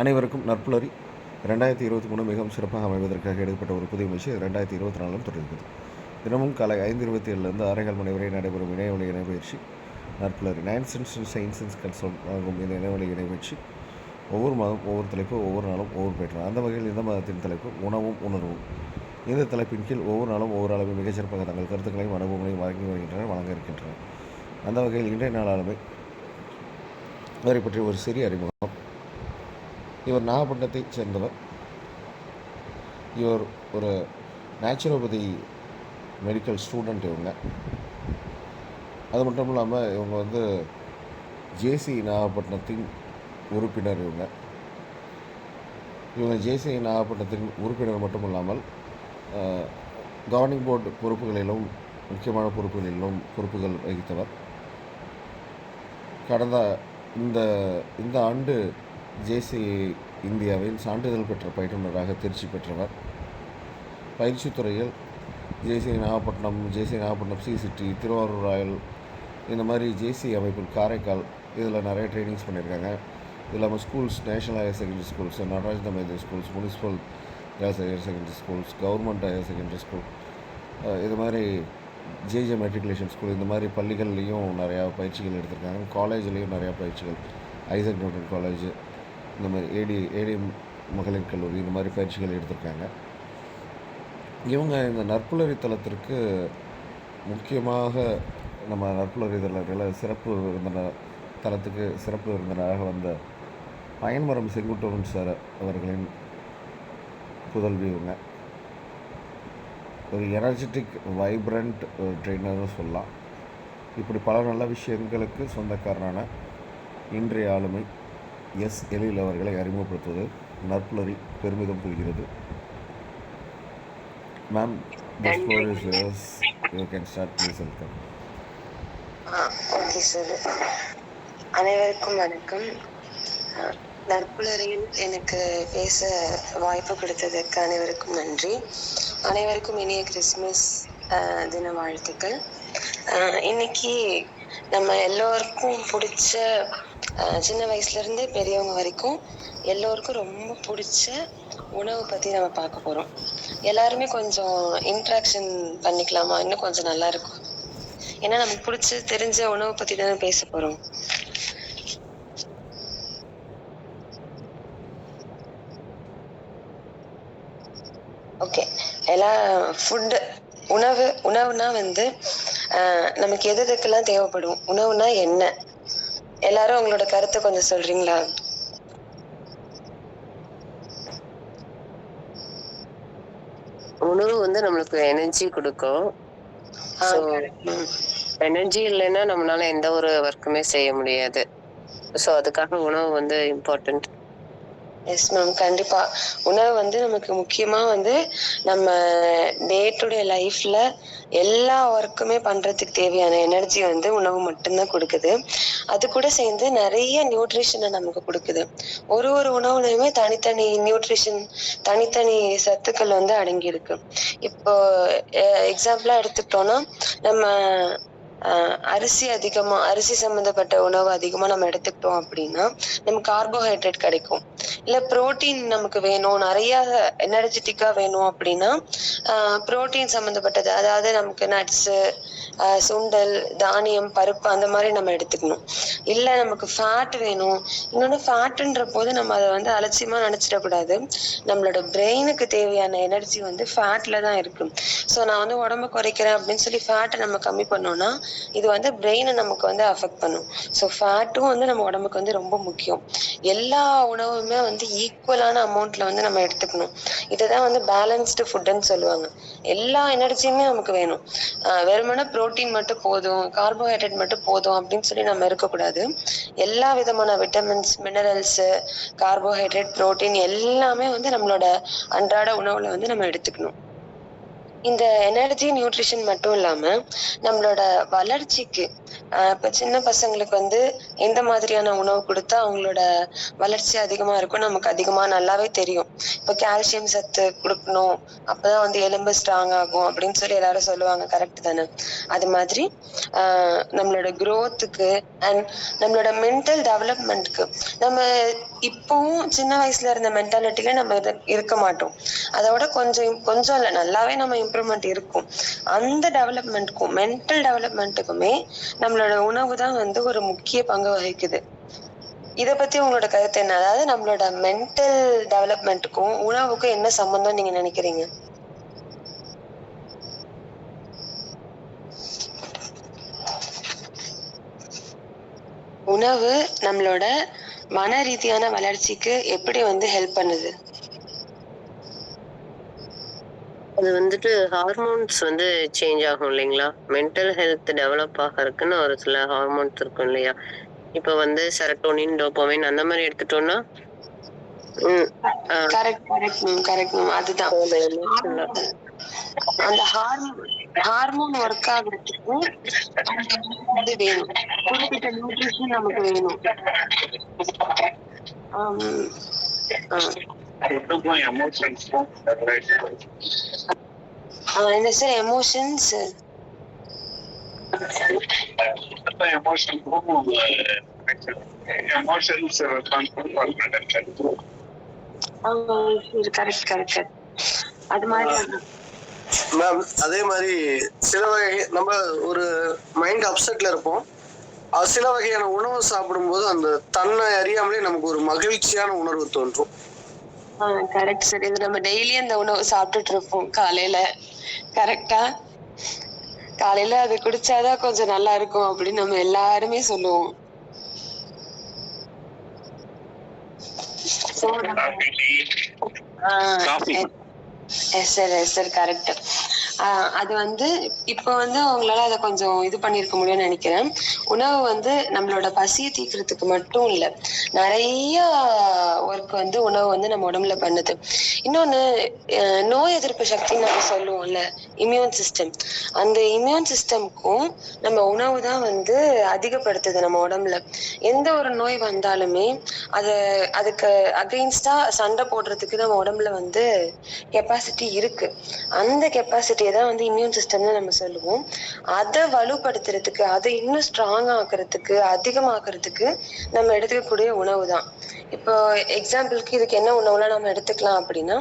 அனைவருக்கும் நற்புலரி 2023 மிகவும் சிறப்பாக அமைவதற்காக எடுக்கப்பட்ட ஒரு புதிய முயற்சி 2024 தொடர்கிறது. தினமும் காலை 5:27 6:15 மணி வரை நடைபெறும் இணையவழி இணைப்பயிற்சி நற்புலரி 9 சென்ஸ் சயின்ஸ் அண்ட் கன்சல்ட் ஆகும். இந்த இணையவழி இணைப்பயிற்சி ஒவ்வொரு மாதம் ஒவ்வொரு தலைப்பு, ஒவ்வொரு நாளும் ஒவ்வொரு பெற்றார். அந்த வகையில் இந்த மாதத்தின் தலைப்பு உணவும் உணர்வும். இந்த தலைப்பின் கீழ் ஒவ்வொரு நாளும் ஒவ்வொரு அளவில் மிகச்சிறப்பாக தங்கள் கருத்துக்களையும் அனுபவங்களையும் வழங்க இருக்கின்றனர். அந்த வகையில் இன்றைய நாளாலுமே அவரை பற்றி ஒரு சிறிய அறிமுகம். இவர் நாகப்பட்டினத்தைச் சேர்ந்தவர். இவர் ஒரு நேச்சுரோபதி மெடிக்கல் ஸ்டூடெண்ட். அது மட்டும் இல்லாமல் இவங்க ஜேசி நாகப்பட்டினத்தின் உறுப்பினர். இவங்க ஜேசி நாகப்பட்டினத்தின் உறுப்பினர் மட்டும் இல்லாமல் கவர்னிங் போர்டு பொறுப்புகளிலும் முக்கியமான பொறுப்புகள் வகித்தவர். கடந்த இந்த ஆண்டு ஜேசி இந்தியாவின் சான்றிதழ் பெற்ற பயிற்றுநராக தேர்ச்சி பெற்றவர். பயிற்சித்துறையில் ஜேசி நாகப்பட்டினம் சிசிடி, திருவாரூர் ராயல், இந்த மாதிரி ஜேசி அமைப்பில் காரைக்கால் இதில் நிறைய ட்ரைனிங்ஸ் பண்ணியிருக்காங்க. இது இல்லாமல் schools, national higher secondary schools, Nataraj தம்பேந்திர schools, municipal girls higher secondary schools, government higher secondary school, இது மாதிரி ஜேஜே மெட்ரிகுலேஷன் ஸ்கூல், இந்த மாதிரி பள்ளிகள்லேயும் நிறையா பயிற்சிகள் எடுத்திருக்காங்க. காலேஜ்லேயும் நிறையா பயிற்சிகள், ஐசக் நியூட்டன் காலேஜ், இந்த மாதிரி ஏடி மகளிர் கல்லூரி, இந்த மாதிரி பயிற்சிகள் எடுத்திருக்காங்க. இவங்க இந்த நற்புலரி தளத்திற்கு முக்கியமாக நம்ம நற்புலரி தளத்துக்கு சிறப்பு விருந்தினராக வந்த பயன்மரம் செங்குட்டுவன் சார் அவர்களின் புதல்வி. இவங்க ஒரு எனர்ஜெட்டிக் வைப்ரண்ட் ட்ரெயினர்னு சொல்லலாம். இப்படி பல நல்ல விஷயங்களுக்கு சொந்தக்காரனான இன்றைய ஆளுமை எஸ் எழில் அவர்களை அறிமுகப்படுத்துவது நற்புலரி பெருமிதம் கொள்கிறது. Ma'am, the floor is yours. You can start, please. Welcome. Okay sir. அனைவருக்கும் வணக்கம். நற்புலரியில் எனக்கு பேச வாய்ப்பு கொடுத்ததற்கு அனைவருக்கும் நன்றி. அனைவருக்கும் இனிய கிறிஸ்மஸ் தின வாழ்த்துக்கள். இன்னைக்கு நம்ம எல்லோருக்கும் பிடிச்ச, சின்ன வயசுலேருந்து பெரியவங்க வரைக்கும் எல்லோருக்கும் ரொம்ப பிடிச்ச உணவு பற்றி நம்ம பார்க்க போகிறோம். எல்லாருமே கொஞ்சம் இன்ட்ராக்ஷன் பண்ணிக்கலாமா? இன்னும் கொஞ்சம் நல்லா இருக்கும். ஏன்னா நமக்கு பிடிச்ச தெரிஞ்ச உணவு பற்றி தானே பேச போகிறோம். ஓகே, எல்லாம் ஃபுட்டு உணவுனா நமக்கு எதுக்கெல்லாம் தேவைப்படும்? உணவுனா என்ன? எல்லாரும் உங்களோட கருத்தை கொஞ்சம் சொல்றீங்களா? உணவு நம்மளுக்கு எனர்ஜி கொடுக்கும். ஸோ எனர்ஜி இல்லைன்னா நம்மளால எந்த ஒரு ஒர்க்குமே செய்ய முடியாது. ஸோ அதுக்காக உணவு இம்பார்ட்டன்ட். எஸ் மேம், கண்டிப்பா. உணவு நமக்கு முக்கியமா நம்ம டே டு டே லைஃப்ல எல்லா ஒர்க்குமே பண்றதுக்கு தேவையான எனர்ஜி உணவு மட்டும்தான் கொடுக்குது. அது கூட சேர்ந்து நிறைய நியூட்ரிஷனை நமக்கு கொடுக்குது. ஒரு உணவுலையுமே தனித்தனி நியூட்ரிஷன், தனித்தனி சத்துக்கள் அடங்கி இருக்கு. இப்போ எக்ஸாம்பிளா எடுத்துக்கிட்டோம்னா, நம்ம அரிசி சம்பந்தப்பட்ட உணவு அதிகமா நம்ம எடுத்துக்கிட்டோம் அப்படின்னா நமக்கு கார்போஹைட்ரேட் கிடைக்கும். இல்ல புரோட்டீன் நமக்கு வேணும், நிறைய எனர்ஜெட்டிக்கா வேணும் அப்படின்னா புரோட்டீன் சம்பந்தப்பட்டது, அதாவது நமக்கு நட்ஸ், சுண்டல், தானியம், பருப்பு அந்த மாதிரி நம்ம எடுத்துக்கணும். இல்ல நமக்கு ஃபேட் வேணும். இன்னொன்னு ஃபேட்ன்ற போது நம்ம அதை அலட்சியமா நினைச்சிடக்கூடாது. நம்மளோட பிரெயினுக்கு தேவையான எனர்ஜி ஃபேட்ல தான் இருக்கு. ஸோ நான் உடம்பு குறைக்கிறேன் அப்படின்னு சொல்லி ஃபேட்டை நம்ம கம்மி பண்ணோம்னா இது பிரெயினை நமக்கு அஃபெக்ட் பண்ணும். ஸோ ஃபேட்டும் நம்ம உடம்புக்கு ரொம்ப முக்கியம். எல்லா உணவுமே ஈக்குவலான அமௌண்ட்ல நம்ம எடுத்துக்கணும். இதுதான் பேலன்ஸ்டு ஃபுட்னு சொல்லுவாங்க. எல்லா எனர்ஜியுமே நமக்கு வேணும். வெறுமனே புரோட்டீன் மட்டும் போதும், கார்போஹைட்ரேட் மட்டும் போதும் அப்படின்னு சொல்லி நம்ம இருக்கக்கூடாது. எல்லா விதமான விட்டமின்ஸ், மினரல்ஸ், கார்போஹைட்ரேட், புரோட்டீன் எல்லாமே நம்மளோட அன்றாட உணவுல நம்ம எடுத்துக்கணும். இந்த எனர்ஜி நியூட்ரிஷன் மட்டும் இல்லாம நம்மளோட வளர்ச்சிக்கு இப்ப சின்ன பசங்களுக்கு வந்து எந்த மாதிரியான உணவு கொடுத்தா அவங்களோட வளர்ச்சி அதிகமா இருக்கும் நமக்கு அதிகமா நல்லாவே தெரியும். இப்ப கால்சியம் சத்து கொடுக்கணும், அப்பதான் வந்து எலும்பு ஸ்ட்ராங் ஆகும் அப்படின்னு சொல்லி எல்லாரும் சொல்லுவாங்க. கரெக்ட் தானே? அது மாதிரி நம்மளோட growth-க்கு அண்ட் நம்மளோட மென்டல் டெவலப்மெண்ட்க்கு நம்ம இப்பவும் சின்ன வயசுல இருந்த மென்டாலிட்டில நம்ம இருக்க மாட்டோம். அதோட கொஞ்சம் கொஞ்சம் இல்ல, நல்லாவே நம்ம இம்ப்ரூவ்மெண்ட் இருக்கும். அந்த டெவலப்மெண்ட்க்கும் மென்டல் டெவலப்மெண்ட்டுக்குமே நம்மளோட உணவு தான் வந்து ஒரு முக்கிய பங்கு வகிக்குது. இத பத்தி உங்களோட கருத்து என்ன? அதாவது நம்மளோட மென்டல் டெவலப்மெண்ட்டுக்கும் உணவுக்கும் என்ன சம்பந்தம் நீங்க நினைக்கிறீங்க? உணவு நம்மளோட மன ரீதியான வளர்ச்சிக்கு எப்படி வந்து ஹெல்ப் பண்ணுது? அது வந்துட்டு ஹார்மோன்ஸ் வந்து சேஞ்ச் ஆகும் இல்லைங்களா? மென்டல் ஹெல்த் டெவலப் ஆகறதுக்குன்னு ஒரு சில ஹார்மோன்ஸ் இருக்கும் இல்லையா? இப்ப வந்து செரட்டோனின், டோபமைன் அந்த மாதிரி எடுத்துட்டோம்னா கரெக்ட் மேம். அதுதான் அந்த ஹார்மோன் ஒர்க் ஆகுறதுக்கு வந்து வேணும், குறிப்பிட்ட நியூட்ரிஷன் நமக்கு வேணும். என்ன சார் எமோஷன்ஸ்? கரெக்ட். அது மாதிரி மேம் அதே மாதிரி சில வகை நம்ம ஒரு மைண்ட் அப்செட்ல இருப்போம். சில வகையான உணவு சாப்பிடும்போது அந்த தன்னை அறியாமலே நமக்கு ஒரு மகிழ்ச்சியான உணர்வு தோன்றும். Correct sir. இது நம்ம டெய்லி அந்த உணவு சாப்பிட்டுட்டு இருப்போம் காலையில. கரெக்டா? காலையில அது குடிச்சாதான் கொஞ்சம் நல்லா இருக்கும் அப்படின்னு நம்ம எல்லாருமே சொல்லுவோம். கரெக்ட். அது வந்து இப்ப வந்து உங்களால அதை கொஞ்சம் இது பண்ணிருக்க முடியும்னு நினைக்கிறேன். உணவு வந்து நம்மளோட பசியை தீர்க்கறதுக்கு மட்டும் இல்ல, நிறைய ஒர்க் வந்து உணவு வந்து நம்ம உடம்புல பண்ணுது. இன்னொன்னு, நோய் எதிர்ப்பு சக்தி நம்ம சொல்லுவோம்ல, இம்யூன் சிஸ்டம். அந்த இம்யூன் சிஸ்டம்க்கும் நம்ம உணவு தான் வந்து அதிகப்படுத்துது நம்ம உடம்புல. எந்த ஒரு நோய் வந்தாலுமே அதுக்கு அகெயின்ஸ்டா சண்டை போடுறதுக்கு நம்ம உடம்புல வந்து கெப்பாசிட்டி இருக்கு. அந்த கெப்பாசிட்டியை தான் வந்து இம்யூன் சிஸ்டம்னு நம்ம சொல்லுவோம். அதை வலுப்படுத்துறதுக்கு, அதை இன்னும் ஸ்ட்ராங் ஆக்குறதுக்கு, அதிகமாக்குறதுக்கு நம்ம எடுத்துக்கக்கூடிய உணவு தான். இப்போ எக்ஸாம்பிளுக்கு இதுக்கு என்ன உணவுலாம் நம்ம எடுத்துக்கலாம் அப்படின்னா,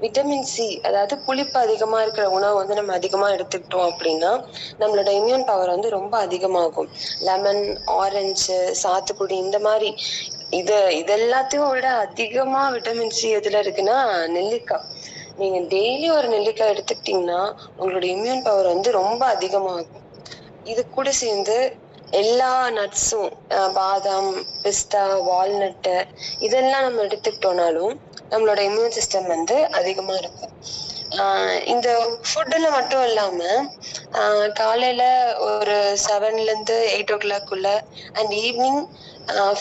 விட்டமின் சி, அதாவது புளிப்பு அதிகமா இருக்கிற உணவு வந்து நம்ம அதிகமா எடுத்துக்கிட்டோம் அப்படின்னா நம்மளோட இம்யூன் பவர் வந்து ரொம்ப அதிகமாகும். லெமன், ஆரஞ்சு, சாத்துக்குடி, இந்த மாதிரி இது எல்லாத்தையும் விட அதிகமா விட்டமின் சி எதுல இருக்குன்னா நெல்லிக்காய். நீங்க டெய்லி ஒரு நெல்லிக்காய் எடுத்துக்கிட்டீங்கன்னா உங்களோட இம்யூன் பவர் வந்து ரொம்ப அதிகமாகும். இது கூட சேர்ந்து எல்லா நட்ஸும், பாதாம், பிஸ்தா, வால்நட்டு, இதெல்லாம் நம்ம எடுத்துக்கிட்டோம்னாலும் நம்மளோட இம்யூன் சிஸ்டம் வந்து அதிகமா இருக்கும். இந்த ஃபுட்டுல மட்டும் இல்லாம காலையில ஒரு 7ல இருந்து 8 o'clock அண்ட் ஈவினிங்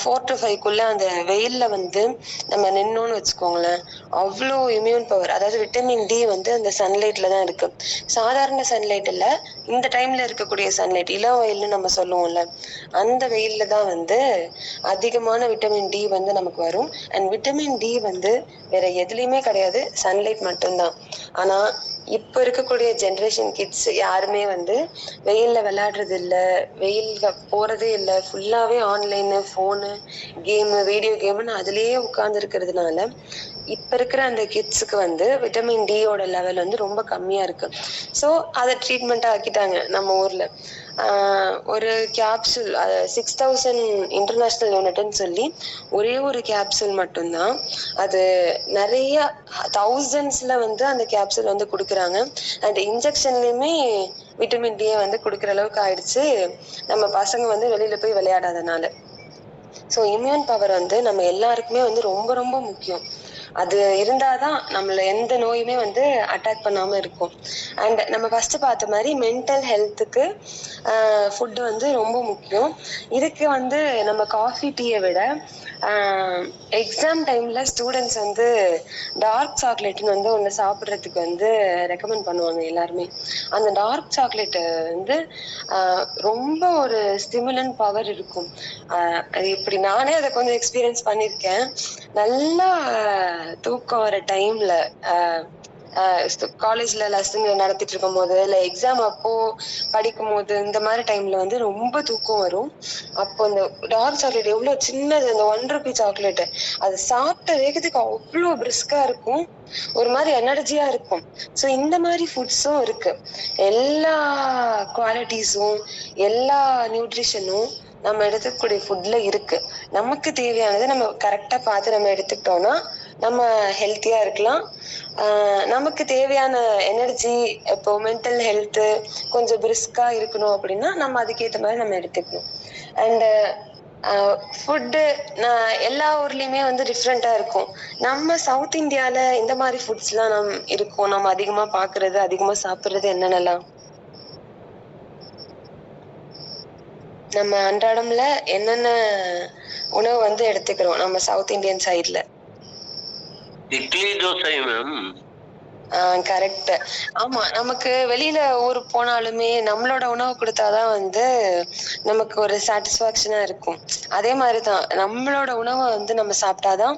4 to 5 அந்த வெயில்ல வந்து நம்ம நின்னோன்னு வச்சுக்கோங்களேன், அவ்வளோ இம்யூன் பவர், அதாவது விட்டமின் டி வந்து அந்த சன்லைட்ல தான் இருக்கு. சாதாரண சன்லைட் இல்ல, இந்த டைம்ல இருக்கக்கூடிய சன்லைட், இளம் வெயில்னு நம்ம சொல்லுவோம்ல, அந்த வெயில்ல தான் வந்து அதிகமான விட்டமின் டி வந்து நமக்கு வரும். அண்ட் விட்டமின் டி வந்து வேற எதுலயுமே கிடையாது, சன்லைட் மட்டும்தான். ஆனா இப்ப இருக்கக்கூடிய ஜென்ரேஷன் கிட்ஸ் யாருமே வந்து வெயில்ல விளையாடுறது இல்ல, வெயில்ல போறதே இல்ல, ஃபுல்லாவே ஆன்லைனு, போனு, கேமு, வீடியோ கேம்னு அதுலயே உட்கார்ந்து இருக்கிறதுனால இப்ப இருக்கிற அந்த கிட்ஸுக்கு வந்து விட்டமின் டியோட லெவல் வந்து ரொம்ப கம்மியா இருக்கு. ஸோ அதை ட்ரீட்மெண்ட்டா ஆக்கிட்டாங்க நம்ம ஊர்ல. ஒரு கேப்சூல் 6000 இன்டர்நேஷனல் யூனிட்னு சொல்லி ஒரே ஒரு கேப்சூல் மட்டும்தான், அது நிறைய தௌசண்ட்ஸ்ல வந்து அந்த கேப்சூல் வந்து கொடுக்குறாங்க. அண்ட் இன்ஜெக்ஷன்லயுமே விட்டமின் டியை வந்து கொடுக்குற அளவுக்கு ஆயிடுச்சு நம்ம பசங்க வந்து வெளியில போய் விளையாடாதனால. ஸோ இம்யூன் பவர் வந்து நம்ம எல்லாருக்குமே வந்து ரொம்ப ரொம்ப முக்கியம். அது இருந்தாதான் நம்மள எந்த நோயுமே வந்து அட்டாக் பண்ணாம இருக்கும். அண்ட் நம்ம ஃபர்ஸ்ட் பார்த்த மாதிரி மென்டல் ஹெல்த்துக்கு ஃபுட் வந்து ரொம்ப முக்கியம். இதுக்கு வந்து நம்ம காஃபி டீயை விட எக்ஸாம் டைம்ல ஸ்டூடெண்ட்ஸ் வந்து டார்க் சாக்லேட்னு வந்து ஒன்று சாப்பிட்றதுக்கு வந்து ரெக்கமெண்ட் பண்ணுவாங்க எல்லாருமே. அந்த டார்க் சாக்லேட் வந்து ரொம்ப ஒரு ஸ்டிமுலன் பவர் இருக்கும். அது இப்படி நானே அதை கொஞ்சம் எக்ஸ்பீரியன்ஸ் பண்ணியிருக்கேன். நல்லா தூக்கம் வர டைம்ல காலேஜ்ல லெசன் நடத்திட்டு இருக்கும் போது இல்ல எக்ஸாம் அப்போ படிக்கும் போது இந்த மாதிரி டைம்ல வந்து ரொம்ப தூக்கம் வரும். அப்போ இந்த டார்க் சாக்லேட் எவ்வளவு சின்னது, அந்த ₹1 சாக்லேட், அது சாப்பிட்ட வேகத்துக்கு அவ்வளோ பிரிஸ்கா இருக்கும், ஒரு மாதிரி எனர்ஜியா இருக்கும். ஸோ இந்த மாதிரி ஃபுட்ஸும் இருக்கு. எல்லா குவாலிட்டிஸும் எல்லா நியூட்ரிஷனும் நம்ம எடுத்துக்கக்கூடிய ஃபுட்ல இருக்கு. நமக்கு தேவையானதை நம்ம கரெக்டா பார்த்து நம்ம எடுத்துக்கிட்டோம்னா நம்ம ஹெல்த்தியா இருக்கலாம். நமக்கு தேவையான எனர்ஜி, இப்போ மென்டல் ஹெல்த்து கொஞ்சம் பிரிஸ்கா இருக்கணும் அப்படின்னா நம்ம அதுக்கேற்ற மாதிரி நம்ம எடுத்துக்கணும். அண்ட் ஃபுட்டு எல்லா ஊர்லயுமே வந்து டிஃப்ரெண்டா இருக்கும். நம்ம சவுத் இந்தியால இந்த மாதிரி ஃபுட்ஸ்லாம் இருக்கும். நம்ம அதிகமா பாக்குறது, அதிகமா சாப்பிடுறது என்னென்னலாம்? நம்ம அன்றாடம்ல என்னென்ன உணவு வந்து எடுத்துக்கிறோம் நம்ம சவுத் இந்தியன் சைட்ல? இட்லி தோசை மேம். கரெக்ட். ஆமா, நமக்கு வெளியில ஊர் போனாலுமே நம்மளோட உணவு கொடுத்தாதான் வந்து நமக்கு ஒரு சாட்டிஸ்பாக்சனா இருக்கும். அதே மாதிரிதான் நம்மளோட உணவை வந்து நம்ம சாப்பிட்டாதான்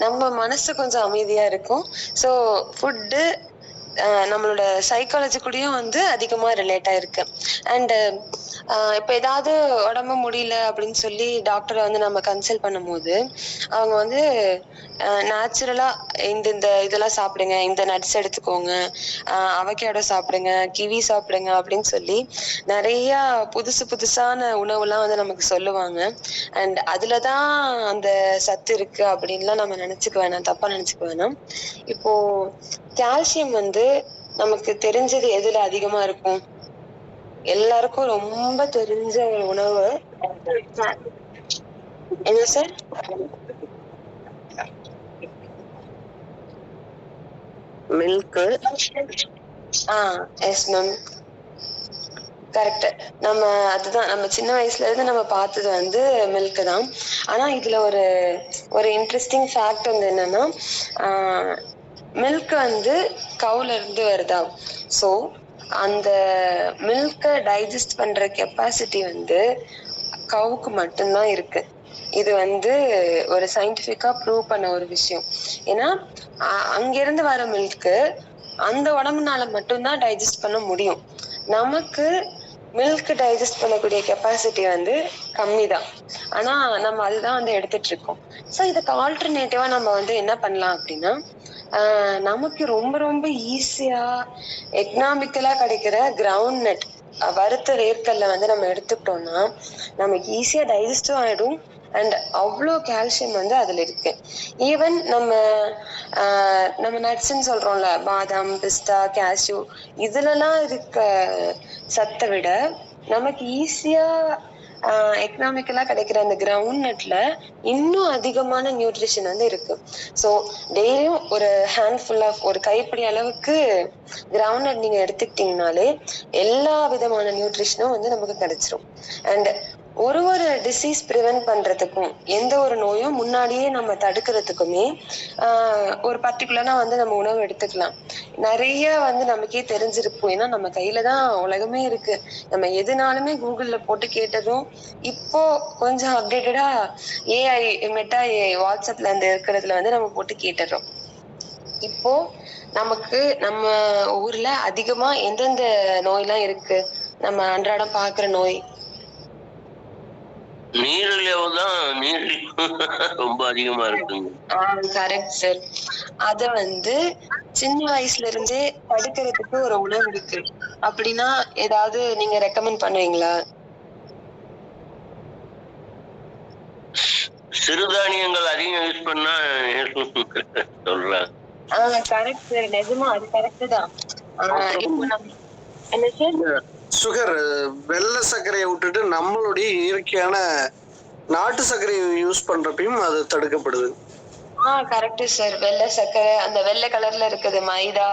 நம்ம மனசு கொஞ்சம் அமைதியா இருக்கும். ஸோ ஃபுட்டு நம்மளோட சைக்காலஜி கூடயும் வந்து அதிகமா ரிலேட் ஆயிருக்கு. அண்ட் இப்ப ஏதாவது உடம்பு முடியல அப்படின்னு சொல்லி டாக்டரை வந்து நம்ம கன்சல்ட் பண்ணும்போது அவங்க வந்து நேச்சுரலா இந்த இதெல்லாம் சாப்பிடுங்க, இந்த நட்ஸ் எடுத்துக்கோங்க, அவகேடோ சாப்பிடுங்க, கிவி சாப்பிடுங்க அப்படின்னு சொல்லி நிறைய புதுசான உணவுலாம் வந்து நமக்கு சொல்லுவாங்க. அண்ட் அதுலதான் அந்த சத்து இருக்கு அப்படின்லாம் நம்ம நினைச்சுக்க வேணாம், தப்பா நினைச்சுக்க வேணாம். இப்போ கால்சியம் வந்து நமக்கு தெரிஞ்சது எதுல அதிகமா இருக்கும்? எல்லாருக்கும் ரொம்ப தெரிஞ்ச ஒரு உணவு என்ன sir? Milk. Yes ma'am, correct. நம்ம அதுதான் நம்ம சின்ன வயசுல இருந்து நம்ம பார்த்தது வந்து மில்க் தான். ஆனா இதுல ஒரு இன்ட்ரெஸ்டிங் ஃபேக்ட் வந்து என்னன்னா, மில்க் வந்து கவுல இருந்து வருதா. ஸோ அந்த மில்கை டைஜஸ்ட் பண்ற கெப்பாசிட்டி வந்து கவுக்கு மட்டும்தான் இருக்கு. இது வந்து ஒரு சயின்டிபிக்கா ப்ரூவ் பண்ண ஒரு விஷயம். ஏன்னா அங்கிருந்து வர மில்க் அந்த உடம்புனால மட்டும்தான் டைஜஸ்ட் பண்ண முடியும். நமக்கு மில்க் டைஜஸ்ட் பண்ணக்கூடிய கெப்பாசிட்டி வந்து கம்மி தான். ஆனா நம்ம அதுதான் வந்து எடுத்துட்டு இருக்கோம். ஸோ இதுக்கு ஆல்டர்னேட்டிவா நம்ம வந்து என்ன பண்ணலாம் அப்படின்னா, நமக்கு ரொம்ப ரொம்ப ஈஸியா எக்கனாமிக்கலா கிடைக்கிற கிரவுண்ட் நட், வறுத்த வேர்க்கல்ல வந்து நம்ம எடுத்துக்கிட்டோம்னா நமக்கு ஈஸியா டைஜஸ்டும் ஆயிடும். அண்ட் அவ்வளோ கால்சியம் வந்து அதுல இருக்கு. ஈவன் நம்ம நட்ஸ்ன்னு சொல்றோம்ல, பாதாம், பிஸ்தா, கேஷ்யூ, இதுலலாம் இருக்க சத்தை விட நமக்கு ஈஸியா எக்கனாமிக்கலா கிடைக்கிற அந்த கிரவுண்ட் நட்ல இன்னும் அதிகமான நியூட்ரிஷன் வந்து இருக்கு. ஸோ டெய்லியும் ஒரு ஹேண்ட்ஃபுல் ஆஃப், ஒரு கைப்பிடி அளவுக்கு கிரவுண்ட் நட் நீங்க எடுத்துக்கிட்டீங்கனாலே எல்லா விதமான நியூட்ரிஷனும் வந்து நமக்கு கிடைச்சிரும். அண்ட் ஒரு டிசீஸ் ப்ரிவென்ட் பண்றதுக்கும், எந்த ஒரு நோயும் முன்னாடியே நம்ம தடுக்கிறதுக்குமே ஒரு பர்டிகுலரா வந்து நம்ம உணவு எடுத்துக்கலாம். நிறைய வந்து நமக்கே தெரிஞ்சிருக்கும். ஏன்னா நம்ம கையில தான் உலகமே இருக்கு. நம்ம எதுனாலுமே கூகுள்ல போட்டு கேட்டதும், இப்போ கொஞ்சம் அப்டேட்டடா ஏஐ, மெட்டா ஏஐ, வாட்ஸ்அப்ல அந்த இருக்கிறதுல வந்து நம்ம போட்டு கேட்டுறோம். இப்போ நமக்கு நம்ம ஊர்ல அதிகமா எந்தெந்த நோயெல்லாம் இருக்கு? நம்ம அன்றாடம் பாக்குற நோய் நீரிழிவு தான். நீரிழிவு ரொம்ப அதிகமா இருக்குங்க. Correct sir. அத வந்து சின்ன வயசுல இருந்தே தடுக்கிறதுக்கு ஒரு உணவு இருக்கு அப்படின்னா ஏதாவது நீங்க ரெக்கமெண்ட் பண்ணுவீங்களா? சிறுதானியங்கள் அதிகம் யூஸ் பண்ணா சொல்றேன். கரெக்ட் சார், நிஜமா அது கரெக்ட் தான். இப்போ நம்ம என்ன சார், சுகர், வெள்ளை சர்க்கரையை விட்டுட்டு நம்மளுடைய இயற்கையான நாட்டு சர்க்கரையை யூஸ் பண்றப்பையும் அது தடுக்கப்படுது. Correct sir. வெள்ளை சர்க்கரை, அந்த வெள்ளை கலர்ல இருக்குது மைதா,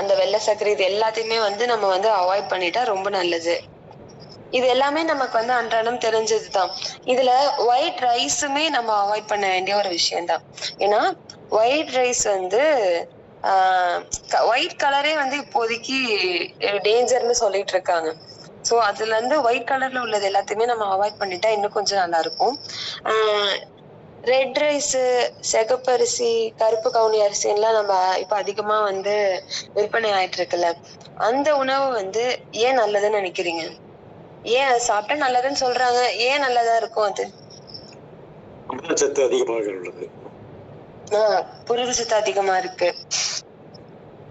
அந்த வெள்ளை சர்க்கரை, இது எல்லாத்தையுமே வந்து நம்ம வந்து அவாய்ட் பண்ணிட்டா ரொம்ப நல்லது. இது எல்லாமே நமக்கு வந்து அன்றாடம் தெரிஞ்சதுதான். இதுல ஒயிட் ரைஸுமே நம்ம அவாய்ட் பண்ண வேண்டிய ஒரு விஷயம்தான். ஏன்னா ஒயிட் ரைஸ் வந்து ஒயிட் கலரே வந்து இப்போதைக்கு டேஞ்சர்னு சொல்லிட்டு இருக்காங்க. சோ அதுல இருந்து ஒயிட் கலர்ல உள்ளது எல்லாத்தையுமே நம்ம அவாய்ட் பண்ணிட்டா இன்னும் கொஞ்சம் நல்லா இருக்கும். ரெட் ரைஸ், சிகப்பரிசி, கருப்பு கவுனி அரிசி எல்லாம் நம்ம இப்ப அதிகமா வந்து விற்பனை ஆயிட்டு இருக்குல்ல, அந்த உணவு வந்து ஏன் நல்லதுன்னு நினைக்கிறீங்க? ஏன் அது சாப்பிட்டா நல்லதுன்னு சொல்றாங்க? ஏன் நல்லதா இருக்கும் அது? புரதச்சத்து அதிகமாக உள்ளது. புரதச்சத்து அதிகமா இருக்கு.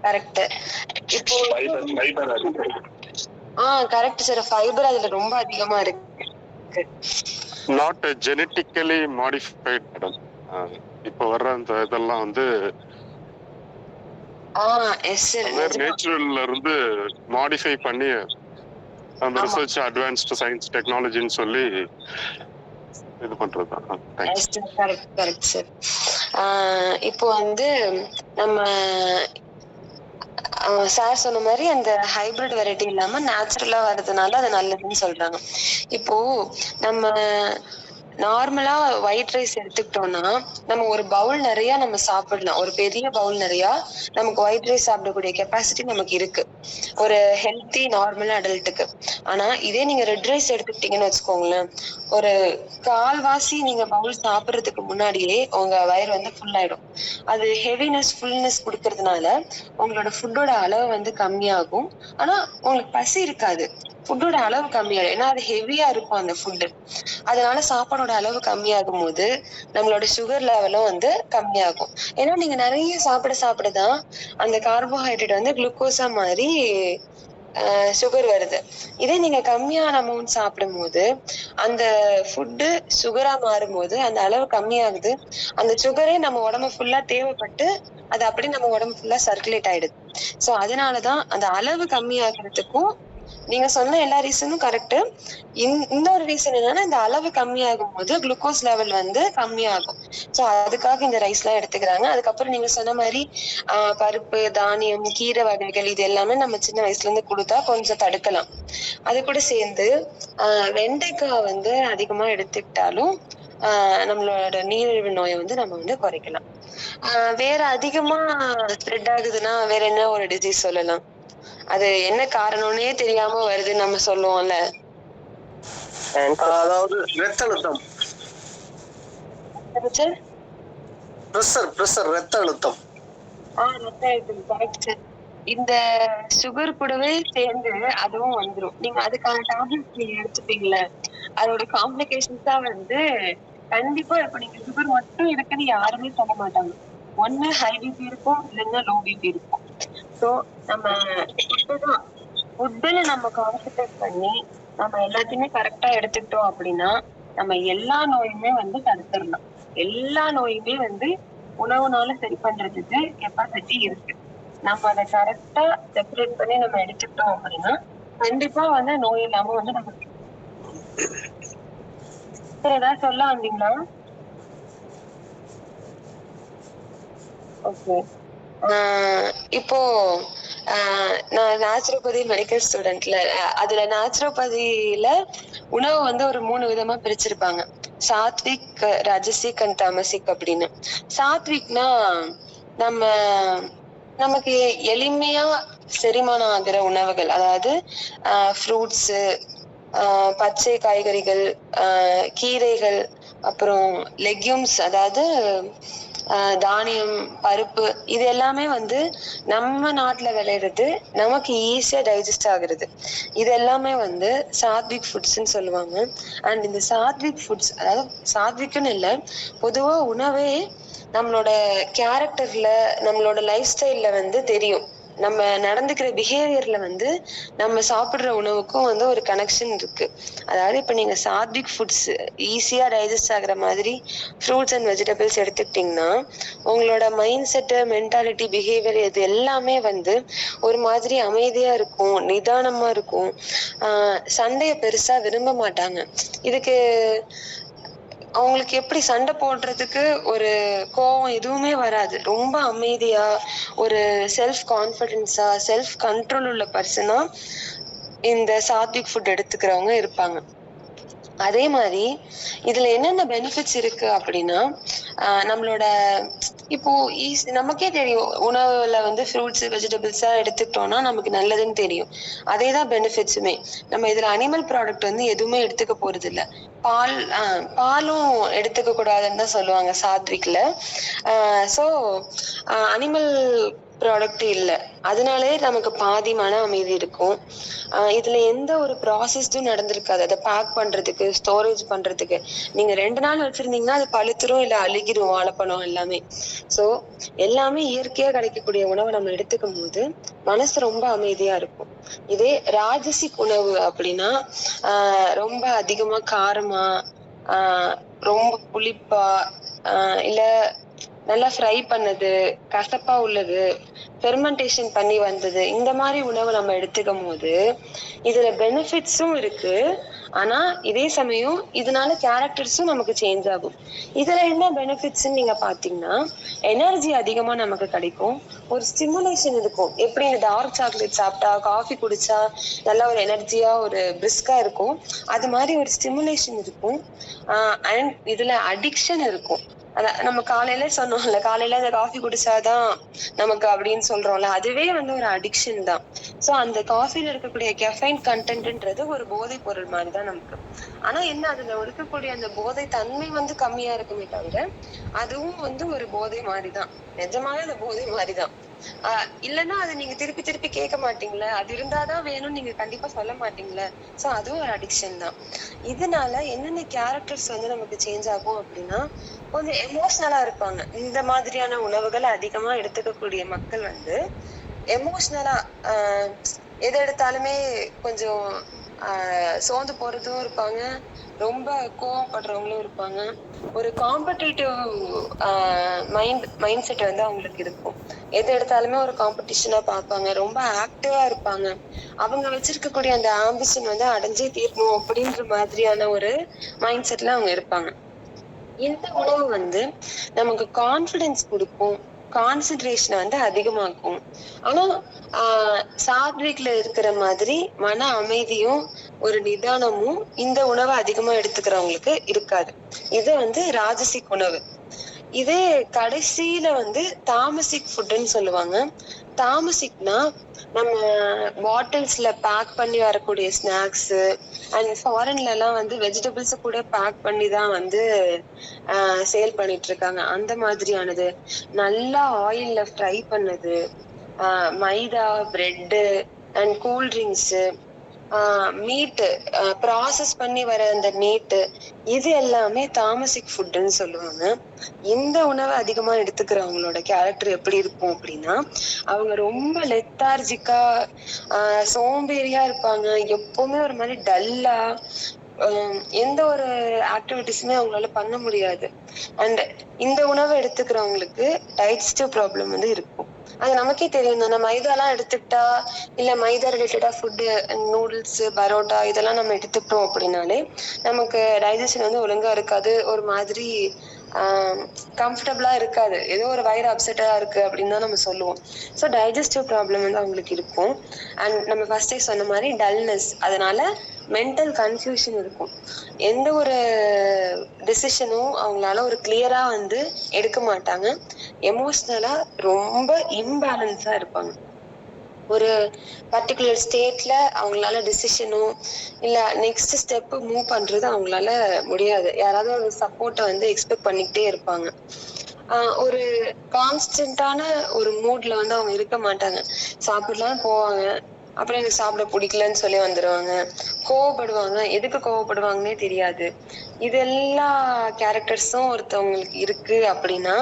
கரெக்ட். இப்போ கரெக்ட் சார். ஃபைபர் அதுல ரொம்ப அதிகமா இருக்கு. Not genetically modified madam. இப்போ வர்ற அந்த இதெல்லாம் வந்து நேச்சுரல்ல இருந்து மாடிஃபை பண்ணி அந்த ரிசர்ச் அட்வான்ஸ்டு சயின்ஸ் டெக்னாலஜின்னு சொல்லி இது பண்றதுதான். Correct sir. இப்போ வந்து நம்ம சார் சொன்ன மாதிரி அந்த ஹைபிரிட் வெரைட்டி இல்லாம நேச்சுரலா வர்றதுனால அது நல்லதுன்னு சொல்றாங்க. இப்போ நம்ம நார்மலா ஒயிட் ரைஸ் எடுத்துக்கிட்டோம்னா நம்ம ஒரு பவுல் நிறைய நம்ம சாப்பிடலாம். ஒரு பெரிய பவுல் நிறைய நமக்கு ஒயிட் ரைஸ் சாப்பிடக்கூடிய கெப்பாசிட்டி நமக்கு இருக்கு, ஒரு ஹெல்த்தி நார்மல் அடல்ட்டுக்கு. ஆனா இதே நீங்க ரெட் ரைஸ் எடுத்துக்கிட்டீங்கன்னு வச்சுக்கோங்களேன், ஒரு கால்வாசி நீங்க பவுல் சாப்பிடுறதுக்கு முன்னாடியே உங்க வயிறு வந்து ஃபுல் ஆயிடும். அது ஹெவினஸ் ஃபுல்னஸ் கொடுக்கறதுனால உங்களோட ஃபுட்டோட அளவு வந்து கம்மியாகும். ஆனா உங்களுக்கு பசி இருக்காது, ஃபுட்டோட அளவு கம்மியாகும். ஏன்னா அது ஹெவியா இருக்கும் அந்த ஃபுட்டு. அதனால சாப்பாடோட அளவு கம்மியாகும் போது நம்மளோட சுகர் லெவலும் வந்து கம்மியாகும். ஏன்னா நீங்க நிறைய சாப்பிடதான் அந்த கார்போஹைட்ரேட் வந்து குளுக்கோஸா மாறி சுகர் வருது. இதே நீங்க கம்மியான அமௌண்ட் சாப்பிடும் போது அந்த ஃபுட்டு சுகரா மாறும் போது அந்த அளவு கம்மியாகுது. அந்த சுகரே நம்ம உடம்பு ஃபுல்லா தேவைப்பட்டு அது அப்படி நம்ம உடம்பு ஃபுல்லா சர்க்குலேட் ஆயிடுது. சோ அதனாலதான் அந்த அளவு கம்மியாகிறதுக்கும் நீங்க சொன்ன எல்லா ரீசனும் கரெக்ட். இன்னொரு ரீசன் என்னன்னா இந்த அளவு கம்மியாகும் போது குளுக்கோஸ் லெவல் வந்து கம்மியாகும். சோ அதுக்காக இந்த ரைஸ் எல்லாம் எடுத்துக்கிறாங்க. அதுக்கப்புறம் நீங்க சொன்ன மாதிரி பருப்பு, தானியம், கீரை வகைகள் இது எல்லாமே நம்ம சின்ன வயசுல இருந்து கொடுத்தா கொஞ்சம் தடுக்கலாம். அது கூட சேர்ந்து வெண்டைக்காய் வந்து அதிகமா எடுத்துக்கிட்டாலும் நம்மளோட நீரிழிவு நோயை வந்து நம்ம வந்து குறைக்கலாம். வேற அதிகமா ஸ்ப்ரெட் ஆகுதுன்னா வேற என்ன ஒரு டிசீஸ் சொல்லலாம்? அது என்ன காரணம்னே தெரியாம வருது நம்ம சொல்லுவோம்ல, அதாவது ரத்த அழுத்தம். ரத்த அழுத்தம். கரெக்ட். இந்த சுகர் கூடவே சேர்ந்து அதுவும் வந்துடும். நீங்க அதுக்கான டேப்லெட்ஸ் நீங்க எடுத்துப்பீங்களா, அதோட காம்ப்ளிகேஷன்ஸா வந்து கண்டிப்பா இப்ப நீங்க சுகர் மட்டும் இருக்குன்னு யாருமே சொல்ல மாட்டாங்க. ஒண்ணு ஹை பிபி இருக்கும், இல்லைன்னா லோ பிபி இருக்கும். ஸோ நம்ம ஃபுட்டுல நம்ம கான்சென்ட்ரேட் பண்ணி நம்ம எல்லாத்தையுமே கரெக்டா எடுத்துக்கிட்டோம் அப்படின்னா நம்ம எல்லா நோயுமே வந்து தடுத்துடலாம். எல்லா நோயுமே வந்து உணவுனால சரி பண்றதுக்கு கெப்பாசிட்டி இருக்கு. நம்ம அதை கரெக்டா செப்பரேட் பண்ணி நம்ம எடுத்துக்கிட்டோம் அப்படின்னா கண்டிப்பா வந்து நோய் இல்லாம வந்து நமக்கு. ஏதாவது சொல்ல வந்தீங்களா? ஓகே. இப்போ நான் நேச்சுரோபதி மெடிக்கல் ஸ்டூடெண்ட்ல, அதுல நேச்சுரோபதியில உணவு வந்து ஒரு 3 விதமா பிரிச்சிருப்பாங்க. சாத்விக், ராஜசிக் அண்ட் தாமசிக் அப்படின்னு. சாத்விக்னா நமக்கு எளிமையா செரிமானம் ஆகிற உணவுகள், அதாவது ஃப்ரூட்ஸ், பச்சை காய்கறிகள், கீரைகள், அப்புறம் லெக்யூம்ஸ், அதாவது தானியம், பருப்பு, இது எல்லாமே வந்து நம்ம நாட்டுல விளையிறது, நமக்கு ஈஸியா டைஜஸ்ட் ஆகுறது. இது எல்லாமே வந்து சாத்விக் ஃபுட்ஸ்ன்னு சொல்லுவாங்க. அண்ட் இந்த சாத்விக் ஃபுட்ஸ், அதாவது சாத்விக்னு இல்லை, பொதுவா உணவே நம்மளோட கேரக்டர்ல, நம்மளோட லைஃப் ஸ்டைல்ல வந்து தெரியும். நம்ம நடந்துக்கிற பிஹேவியர்ல வந்து நம்ம சாப்பிடுற உணவுக்கும் வந்து ஒரு கனெக்ஷன் இருக்கு. அதாவது இப்ப நீங்க சாத்விக் ஃபுட்ஸ் ஈஸியா டைஜஸ்ட் ஆகுற மாதிரி ஃப்ரூட்ஸ் அண்ட் வெஜிடபிள்ஸ் எடுத்துக்கிட்டீங்கன்னா உங்களோட மைண்ட் செட்டு, மென்டாலிட்டி, பிஹேவியர் இது எல்லாமே வந்து ஒரு மாதிரி அமைதியா இருக்கும், நிதானமா இருக்கும். சண்டைய பெருசா விரும்ப மாட்டாங்க. இதுக்கு அவங்களுக்கு எப்படி சண்டை போடுறதுக்கு ஒரு கோவம் எதுவுமே வராது. ரொம்ப அமைதியா, ஒரு செல்ஃப் கான்ஃபிடென்ஸா, செல்ஃப் கண்ட்ரோல் உள்ள பர்சனா இந்த சாத்விக் ஃபுட் எடுத்துக்கிறவங்க இருப்பாங்க. அதே மாதிரி இதுல என்னென்ன பெனிஃபிட்ஸ் இருக்கு அப்படின்னா, நம்மளோட இப்போ நமக்கே தெரியும் உணவுல வந்து ஃப்ரூட்ஸ் வெஜிடபிள்ஸா எடுத்துக்கிட்டோம்னா நமக்கு நல்லதுன்னு தெரியும். அதேதான் பெனிஃபிட்ஸுமே. நம்ம இதுல அனிமல் ப்ராடக்ட் வந்து எதுவுமே எடுத்துக்க போறது இல்ல. பாலும் எடுத்துக்க கூடாதுன்னு தான் சொல்லுவாங்க சாத்விக்ல. ஸோ அனிமல் ப்ராடக்ட் இல்ல. அதனாலே நமக்கு பாதி மன அமைதி இருக்கும். இதுல எந்த ஒரு ப்ராசஸ்டும் நடந்திருக்காது. அதை பேக் பண்றதுக்கு, ஸ்டோரேஜ் பண்றதுக்கு. நீங்க 2 நாள் வச்சிருந்தீங்கன்னா அது பழுத்துரும், இல்ல அழுகிரும் வாழைப்பழம் எல்லாமே. ஸோ எல்லாமே இயற்கையா கிடைக்கக்கூடிய உணவை நம்ம எடுத்துக்கும் போது மனசு ரொம்ப அமைதியா இருக்கும். இதே ராஜசிக் உணவு அப்படின்னா ரொம்ப அதிகமா காரமா, ரொம்ப புளிப்பா, இல்ல நல்லா ஃப்ரை பண்ணது, கசப்பா உள்ளது, ஃபெர்மெண்டேஷன் பண்ணி வந்தது, இந்த மாதிரி உணவு நம்ம எடுத்துக்கும் போது இதுல பெனிஃபிட்ஸும் இருக்கு. ஆனா இதே சமயம் இதனால கேரக்டர்ஸும் நமக்கு சேஞ்ச் ஆகும். இதுல என்ன பெனிஃபிட்ஸ் நீங்க பாத்தீங்கன்னா, எனர்ஜி அதிகமா நமக்கு கிடைக்கும். ஒரு ஸ்டிமுலேஷன் இருக்கும். எப்படி இந்த டார்க் சாக்லேட் சாப்பிட்டா, காஃபி குடிச்சா நல்லா ஒரு எனர்ஜியா ஒரு பிரிஸ்கா இருக்கும், அது மாதிரி ஒரு ஸ்டிமுலேஷன் இருக்கும். அண்ட் இதுல அடிக்ஷன் இருக்கும். நம்ம காலையில சொன்னோம்ல, காலையில அந்த காஃபி குடிச்சாதான் நமக்கு அப்படின்னு சொல்றோம்ல, அதுவே வந்து ஒரு அடிக்ஷன் தான். சோ அந்த காஃபில இருக்கக்கூடிய கெஃபைன் கண்டென்ட்ன்றது ஒரு போதை பொருள் மாதிரிதான் நமக்கு. ஆனா என்ன, அதுல இருக்கக்கூடிய அந்த போதை தன்மை வந்து கம்மியா இருக்குமே தவிர அதுவும் வந்து ஒரு போதை மாதிரிதான். நிஜமாவே அந்த போதை மாதிரிதான். இல்லைன்னா அது நீங்க திருப்பி திருப்பி கேட்க மாட்டீங்களே, அது இருந்தாதான் வேணும்னு நீங்க கண்டிப்பா சொல்ல மாட்டீங்களே. சோ அதுவும் ஒரு அடிக்ஷன் தான். இதனால என்னென்ன கேரக்டர்ஸ் வந்து நமக்கு சேஞ்ச் ஆகும் அப்படின்னா, கொஞ்சம் எமோஷனலா இருப்பாங்க. இந்த மாதிரியான உணவுகளை அதிகமா எடுத்துக்கக்கூடிய மக்கள் வந்து எமோஷனலா எது எடுத்தாலுமே கொஞ்சம் சோர்ந்து போறதும் இருப்பாங்க, ரொம்ப கோவப்படுறவங்களும் இருப்பாங்க. ஒரு காம்படிட்டிவ் மைண்ட் செட் வந்து அவங்களுக்கு இருக்கும். எது எடுத்தாலுமே ஒரு காம்படிஷனா பார்ப்பாங்க, ரொம்ப ஆக்டிவா இருப்பாங்க. அவங்க வச்சிருக்கக்கூடிய அந்த ஆம்பிஷன் வந்து அடைஞ்சே தீரணும் அப்படின்ற மாதிரியான ஒரு மைண்ட் செட்ல அவங்க இருப்பாங்க. இந்த உணவு வந்து நமக்கு கான்ஃபிடன்ஸ் கொடுக்கும், கான்சென்ட்ரேஷனை வந்து அதிகமாக்கும். ஆனா சாத்விக்ல இருக்கிற மாதிரி மன அமைதியும் ஒரு நிதானமும் இந்த உணவை அதிகமா எடுத்துக்கிறவங்களுக்கு இருக்காது. இது வந்து ராஜசிக் உணவு. இதே கடைசியில வந்து தாமசிக் ஃபுட்ன்னு சொல்லுவாங்க. தாமசிக்னா நம்ம பாட்டில்ஸ்ல பேக் பண்ணி வரக்கூடிய ஸ்நாக்ஸ், அண்ட் ஃபாரின்ல எல்லாம் வந்து வெஜிடபிள்ஸ் கூட பேக் பண்ணி தான் வந்து சேல் பண்ணிட்டு இருக்காங்க. அந்த மாதிரியானது, நல்லா ஆயில்ல ஃப்ரை பண்ணது, மைதா, பிரெட்டு அண்ட் கூல் ட்ரிங்க்ஸ், மீட்டு, ப்ராசஸ் பண்ணி வர அந்த மீட்டு, இது எல்லாமே தாமசிக் ஃபுட்ன்னு சொல்லுவாங்க. இந்த உணவை அதிகமா எடுத்துக்கிறவங்களோட கேரக்டர் எப்படி இருக்கும் அப்படின்னா, அவங்க ரொம்ப லெத்தார்ஜிக்கா, சோம்பேறியா இருப்பாங்க. எப்பவுமே ஒரு மாதிரி டல்லா, எந்த ஒரு ஆக்டிவிட்டிஸுமே அவங்களால பண்ண முடியாது. அண்ட் இந்த உணவை எடுத்துக்கிறவங்களுக்கு டைஜஸ்டிவ் ப்ராப்ளம் வந்து இருக்கும். அது நமக்கே தெரியும் தானே. மைதாலாம் எடுத்துக்கிட்டா, இல்ல மைதா ரிலேட்டடா ஃபுட்டு, நூடுல்ஸ், பரோட்டா இதெல்லாம் நம்ம எடுத்துக்கிட்டோம் அப்படின்னாலே நமக்கு டைஜஷன் வந்து ஒழுங்கா இருக்காது. ஒரு மாதிரி கம்ஃபர்டபுளா இருக்காது. ஏதோ ஒரு வயிறு அப்செட்டா இருக்கு அப்படின்னு தான் நம்ம சொல்லுவோம். ஸோ டைஜஸ்டிவ் ப்ராப்ளம் வந்து அவங்களுக்கு இருக்கும். அண்ட் நம்ம ஃபர்ஸ்டே சொன்ன மாதிரி டல்னஸ், அதனால மென்டல் கன்ஃபியூஷன் இருக்கும். எந்த ஒரு டிசிஷனும் அவங்களால ஒரு கிளியரா வந்து எடுக்க மாட்டாங்க. எமோஷனலா ரொம்ப இம்பேலன்ஸா இருப்பாங்க. ஒரு பர்டிகுலர் ஸ்டேட்ல அவங்களால டிசிஷனும் இல்ல நெக்ஸ்ட் ஸ்டெப் மூவ் பண்றது அவங்களால முடியாது. யாராவது ஒரு சப்போர்ட்டை வந்து எக்ஸ்பெக்ட் பண்ணிக்கிட்டே இருப்பாங்க. ஒரு கான்ஸ்டன்டான ஒரு மூட்ல வந்து அவங்க இருக்க மாட்டாங்க. சாப்பிடலாம் போவாங்க, அப்புறம் எனக்கு சாப்பிட பிடிக்கலன்னு சொல்லி வந்துடுவாங்க. கோவப்படுவாங்க, எதுக்கு கோவப்படுவாங்கன்னே தெரியாது. இது எல்லா கேரக்டர்ஸும் ஒருத்தவங்களுக்கு இருக்கு அப்படின்னா,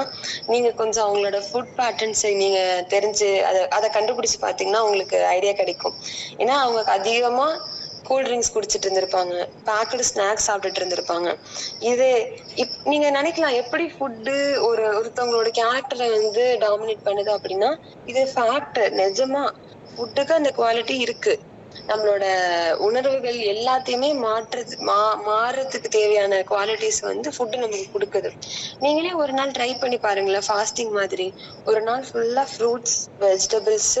நீங்க கொஞ்சம் அவங்களோட ஃபுட் பேட்டர்ன்ஸை நீங்க தெரிஞ்சு அதை கண்டுபிடிச்சு பார்த்தீங்கன்னா உங்களுக்கு ஐடியா கிடைக்கும். ஏன்னா அவங்க அதிகமா கூல்ட்ரிங்க்ஸ் குடிச்சிட்டு இருந்திருப்பாங்க, பேக்கடு ஸ்நாக்ஸ் சாப்பிட்டுட்டு இருந்திருப்பாங்க. இது நீங்க நினைக்கலாம் எப்படி ஃபுட்டு ஒருத்தவங்களோட கேரக்டரை வந்து டாமினேட் பண்ணுது அப்படின்னா, இது ஃபேக்ட். நிஜமா ஃபுட்டுக்கு அந்த குவாலிட்டி இருக்கு. நம்மளோட உணர்வுகள் எல்லாத்தையுமே மாறுறதுக்கு தேவையான குவாலிட்டிஸ் வந்து ஃபுட்டு நமக்கு கொடுக்குது. நீங்களே ஒரு நாள் ட்ரை பண்ணி பாருங்களேன், ஃபாஸ்டிங் மாதிரி. ஒரு நாள் ஃபுல்லா ஃப்ரூட்ஸ், வெஜிடபிள்ஸ்,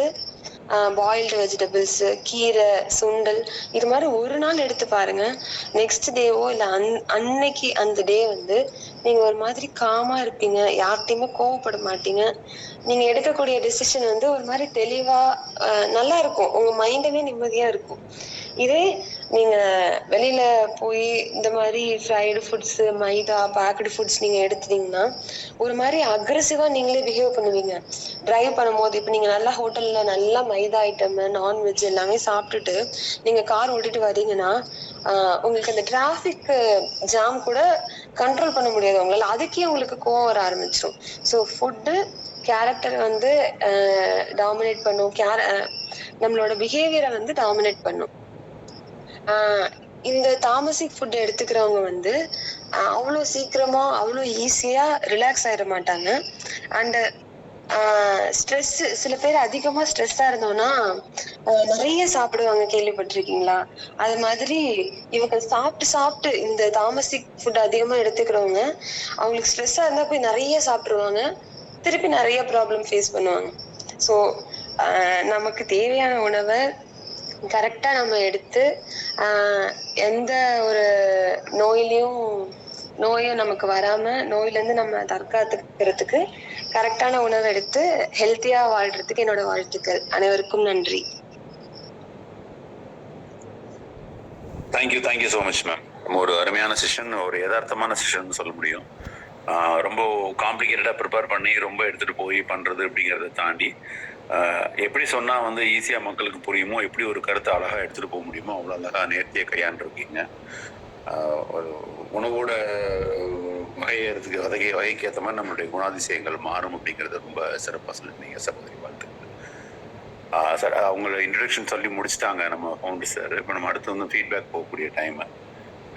பாயில்டு வெஜிடபிள்ஸ், கீரை, சுண்டல், இது மாதிரி ஒரு நாள் எடுத்து பாருங்க. நெக்ஸ்ட் டேவோ இல்ல அன்னைக்கு அந்த டே வந்து நீங்க ஒரு மாதிரி காமா இருப்பீங்க, யார்கிட்டயுமே கோவப்பட மாட்டீங்க. நீங்க எடுக்கக்கூடிய டெசிஷன் வந்து ஒரு மாதிரி தெளிவா நல்லா இருக்கும், உங்க மைண்டுமே நிம்மதியா இருக்கும். இதே நீங்க வெளியில போய் இந்த மாதிரி ஃப்ரைடு ஃபுட்ஸ், மைதா, பேக்டு ஃபுட்ஸ் நீங்க எடுத்தீங்கன்னா ஒரு மாதிரி அக்ரெசிவா நீங்களே பிஹேவ் பண்ணுவீங்க. டிரைவ் பண்ணும்போது இப்ப நீங்க நல்லா ஹோட்டல்ல நல்லா மைதா ஐட்டம், நான்வெஜ் எல்லாமே சாப்பிட்டுட்டு நீங்க கார் ஓட்டிட்டு வரீங்கன்னா உங்களுக்கு அந்த டிராபிக் ஜாம் கூட கண்ட்ரோல் பண்ண முடியாது உங்களால. அதுக்கே உங்களுக்கு கோவம் வர ஆரம்பிச்சிடும். ஸோ ஃபுட்டு கேரக்டர் வந்து டாமினேட் பண்ணும், நம்மளோட பிஹேவியரை வந்து டாமினேட் பண்ணும். இந்த தாமசிக் ஃபுட் எடுத்துக்கிறவங்க வந்து அவ்வளோ சீக்கிரமா அவ்வளோ ஈஸியா ரிலாக்ஸ் ஆயிட மாட்டாங்க. அண்ட் ஸ்ட்ரெஸ், சில பேர் அதிகமா ஸ்ட்ரெஸ்ஸா இருந்தோம்னா நிறைய சாப்பிடுவாங்க, கேள்விப்பட்டிருக்கீங்களா? அது மாதிரி இவங்க சாப்பிட்டு இந்த தாமசிக் ஃபுட் அதிகமா எடுத்துக்கிறவங்க அவங்களுக்கு ஸ்ட்ரெஸ்ஸா இருந்தா போய் நிறைய சாப்பிடுவாங்க, திருப்பி நிறைய ப்ராப்ளம் ஃபேஸ் பண்ணுவாங்க. ஸோ நமக்கு தேவையான உணவை கரெக்டா நம்ம எடுத்து எந்த ஒரு நோயும் நமக்கு வராம, நோயில இருந்து நம்ம தற்காத்துக்கிறதுக்கு கரெக்டான உணவு எடுத்து ஹெல்த்தியா வாழ்றதுக்கு என்னோட வாழ்த்துக்கள். அனைவருக்கும் நன்றி. Thank you so much ma'am. ஒரு அருமையான செஷன், ஒரு யதார்த்தமான செஷன் சொல்ல முடியும். ரொம்ப காம்ப்ளிகேட்டடாக ப்ரிப்பேர் பண்ணி ரொம்ப எடுத்துகிட்டு போய் பண்ணுறது அப்படிங்கிறத தாண்டி எப்படி சொன்னால் வந்து ஈஸியாக மக்களுக்கு புரியுமோ, எப்படி ஒரு கருத்தை அழகாக எடுத்துகிட்டு போக முடியுமோ அவ்வளோ அழகாக நேர்த்தியாக கையாண்டுருக்கீங்க. ஒரு உணவோட வகைக்கு ஏற்ற மாதிரி நம்மளுடைய குணாதிசயங்கள் மாறும் அப்படிங்கிறது ரொம்ப சிறப்பாக சொல்லியிருந்தீங்க சகோதரி. வாழ்த்துக்கள் சார். அவங்களோட இன்ட்ரடக்ஷன் சொல்லி முடிச்சுட்டாங்க நம்ம ஃபவுண்டர் சார். இப்போ நம்ம அடுத்து வந்து ஃபீட்பேக் போகக்கூடிய டைமை